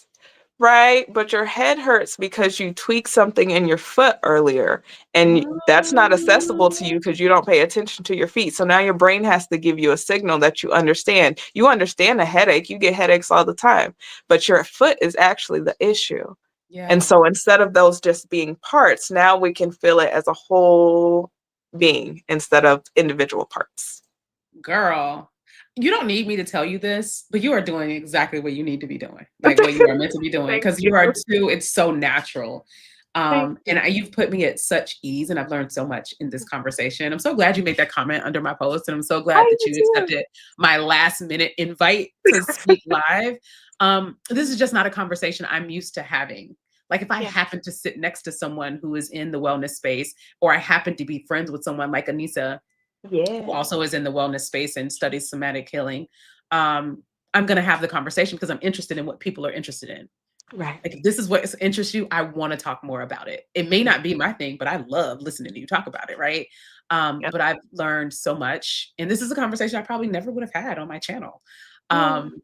Right, but your head hurts because you tweaked something in your foot earlier, and that's not accessible to you Mm. because you don't pay attention to your feet. So now your brain has to give you a signal that you understand. You understand a headache, you get headaches all the time, but your foot is actually the issue. And Yeah. so instead of those just being parts, now we can feel it as a whole being instead of individual parts. Girl, you don't need me to tell you this, but you are doing exactly what you need to be doing, like what you are meant to be doing, Thank because you. you are too, it's so natural. Thank you. You've put me at such ease, and I've learned so much in this conversation. I'm so glad you made that comment under my post, and I'm so glad I that do you too. accepted my last minute invite to speak live. This is just not a conversation I'm used to having. Like if I Yeah. happen to sit next to someone who is in the wellness space, or I happen to be friends with someone like Anissa, who Yeah. also is in the wellness space and studies somatic healing, I'm going to have the conversation because I'm interested in what people are interested in. Right. Like, if this is what interests you, I want to talk more about it. It may Yeah. not be my thing, but I love listening to you talk about it, right? Yeah. But I've learned so much, and this is a conversation I probably never would have had on my channel. Yeah. Um,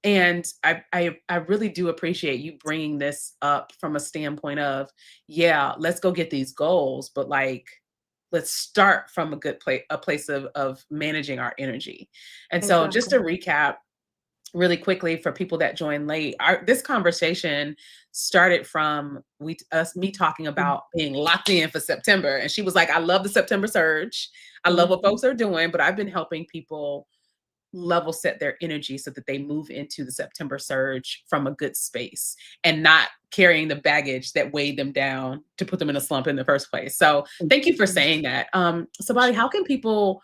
and I really do appreciate you bringing this up from a standpoint of, yeah, let's go get these goals, but like, let's start from a good place, a place of managing our energy. And so, just Exactly. to recap really quickly for people that join late, this conversation started from me talking about being locked in for September, and she was like, "I love the September surge. I love what Mhm. folks are doing, but I've been helping people level set their energy so that they move into the September surge from a good space and not carrying the baggage that weighed them down to put them in a slump in the first place." So thank you for Exactly. saying that. Sabali, how can people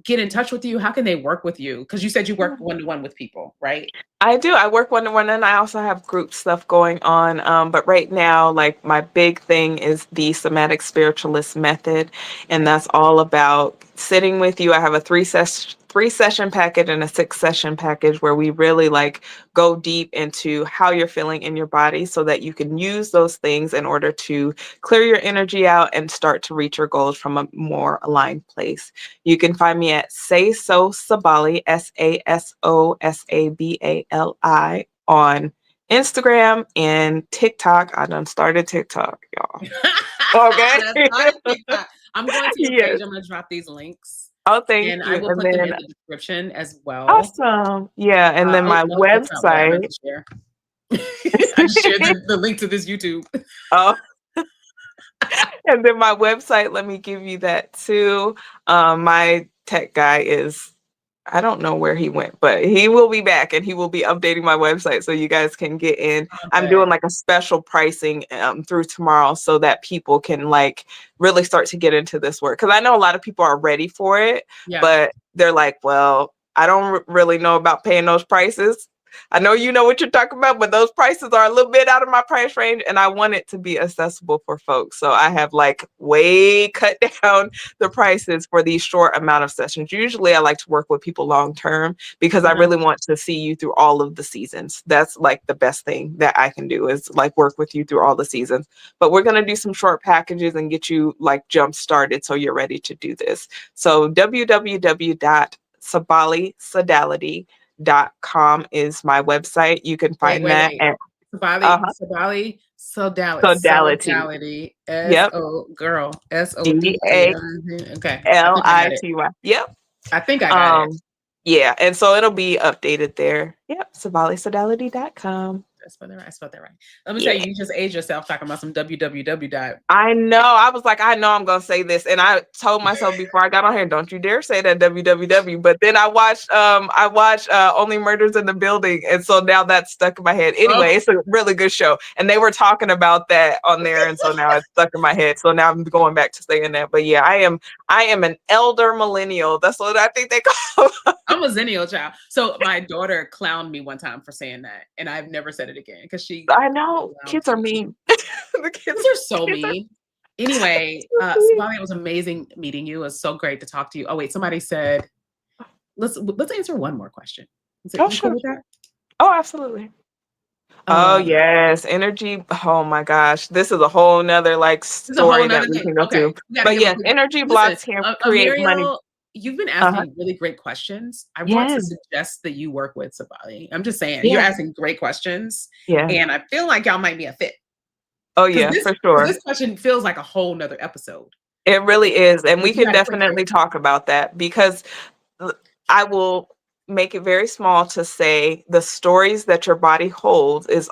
get in touch with you? How can they work with you? Because you said you work one-to-one with people, right? I do. I work one-to-one and I also have group stuff going on. But right now, like my big thing is the somatic spiritualist method. And Okay. that's all about sitting with you. I have a three session package and a 6 session package where we really like go deep into how you're feeling in your body so that you can use those things in order to clear your energy out and start to reach your goals from a more aligned place. You can find me at Say So Sabali, SASOSABALI, on Instagram and TikTok. I done started TikTok, y'all. Okay. That's not a TikTok. I'm going to your Yes. page. I'm going to drop these links, Oh, thank and I you. will And put them then in the description as well. awesome. Yeah. And then Oh my no, that's not what I meant website. to share. I just shared the link to this YouTube. Oh, and then my website, let me give you that too. My tech guy is, I don't know where he went, but he will be back and he will be updating my website so you guys can get in. I'm Okay. doing like a special pricing through tomorrow so that people can like really start to get into this work. Because I know a lot of people are ready for it, Yeah. but they're like, well, I don't really know about paying those prices. I know you know what you're talking about, but those prices are a little bit out of my price range, and I want it to be accessible for folks. So I have like way cut down the prices for these short amount of sessions. Usually I like to work with people long term because I Mhm. really want to see you through all of the seasons. That's like the best thing that I can do is like work with you through all the seasons. But we're going to do some short packages and get you like jump started so you're ready to do this. So www.sabalisadality.com is my website. You can Wait, find wait, that wait. at Sabali, uh-huh, Sabali, Sodality. Sodality, Yep. Girl, D SOD. A Okay, I L think I I got it. T Y. Yep. I think I got it. Um, yeah, and so it'll be updated there. Yep, savalisodality.com. I spelled that right. Let me tell Yeah. you, you just aged yourself talking about some www dot. I know. I was like, I know I'm gonna say this. And I told myself before I got on here, don't you dare say that www. But then I watched Only Murders in the Building. And so now that's stuck in my head. Oh, Anyway, it's a really good show. And they were talking about that on there. And so now it's stuck in my head. So now I'm going back to saying that. But yeah, I am an elder millennial. That's what I think they call. I'm a Zennial child. So my daughter clowned me one time for saying that, and I've never said it again because she I know clowns kids are me. mean. The Kids are so kids are mean. Anyway, So sweet. Savannah, it was amazing meeting you. It was so great to talk to you. Oh wait, somebody said let's answer one more question. Is it Oh, you cool sure. with that? Oh, absolutely. Oh, Um, yes, energy. Oh my gosh, this is a whole nother like this is a whole story that another we thing. can go Okay, through. we got to But give a yes, quick. energy Listen, blocks can create money. Muriel, you've been Uh-huh. asking really great questions. I want Yeah, to suggest that you work with Sabali. I'm just saying, you're yeah, asking great questions, yeah. and I feel like y'all might be a fit Oh because yeah, for this sure. question feels like a whole nother episode. It really is, and Like we you can got a quick definitely fix. talk about that because l- I will make it very small to say the stories that your body holds is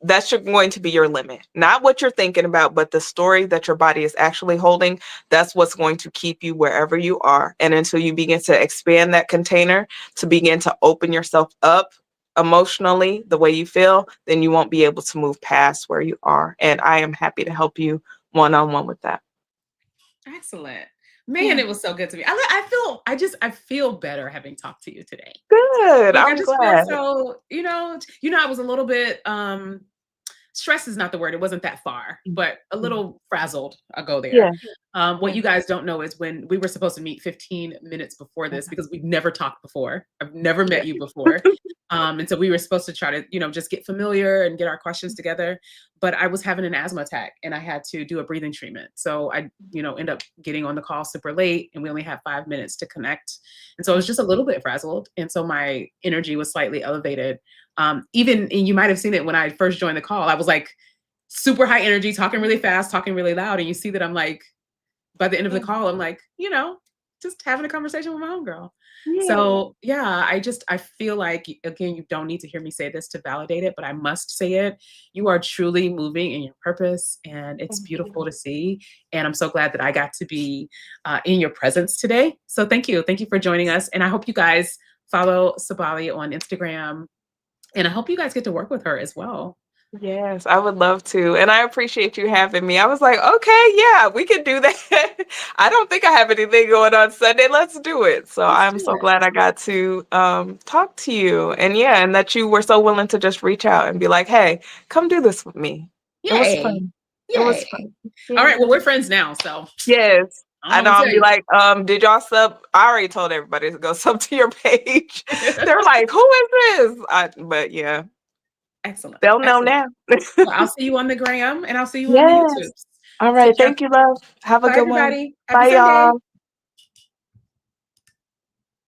that's going to be your limit. Not what you're thinking about, but the story that your body is actually holding, that's what's going to keep you wherever you are. And until you begin to expand that container, to begin to open yourself up emotionally the way you feel, then you won't be able to move past where you are. And I am happy to help you one on one with that. Excellent. Man, Yeah. it was so good to me. I feel better having talked to you today. Good. Like I I'm just feel glad. so, I was a little bit stress is not the word. It wasn't that far, Mm, but a mm. little frazzled. I'll go there. Yeah, What yeah. you guys don't know is when we were supposed to meet 15 minutes before this Okay. because we've never talked before. I've never Yeah. met you before. And so we were supposed to try to, just get familiar and get our questions together. But I was having an asthma attack and I had to do a breathing treatment. So I, end up getting on the call super late and we only had 5 minutes to connect. And so I was just a little bit frazzled. And so my energy was slightly elevated. Even, and you might have seen it when I first joined the call, I was like, super high energy, talking really fast, talking really loud. And you see that I'm like, by the end of the Yeah. call, I'm like, just having a conversation with my homegirl. Yeah. So yeah, I feel like again, you don't need to hear me say this to validate it, but I must say it. You are truly moving in your purpose, and it's Thank beautiful you. to see. And I'm so glad that I got to be in your presence today. So thank you for joining us, and I hope you guys follow Sabali on Instagram, and I hope you guys get to work with her as well. Yes, I would love to. And I appreciate you having me. I was like, okay, yeah, we can do that. I don't think I have anything going on Sunday. Let's do it. So Let's I'm do so it. glad I got to talk to you. And yeah, and that you were so willing to just reach out and be like, hey, come do this with me. It was Yay! fun. It was Yay! fun. All Yeah. right, well, we're friends now, so Yes. I don't I know know what I'll be to like, did y'all sub? I already told everybody to go sub to your page. tell you. They're like, who is this? But yeah, Excellent, they'll know excellent. now. Well, I'll see you on the gram, and I'll see you on the Yes. YouTubes. All right. Take care. Thank you, love. Have a Bye, good one. everybody. Happy Bye, Sunday. y'all.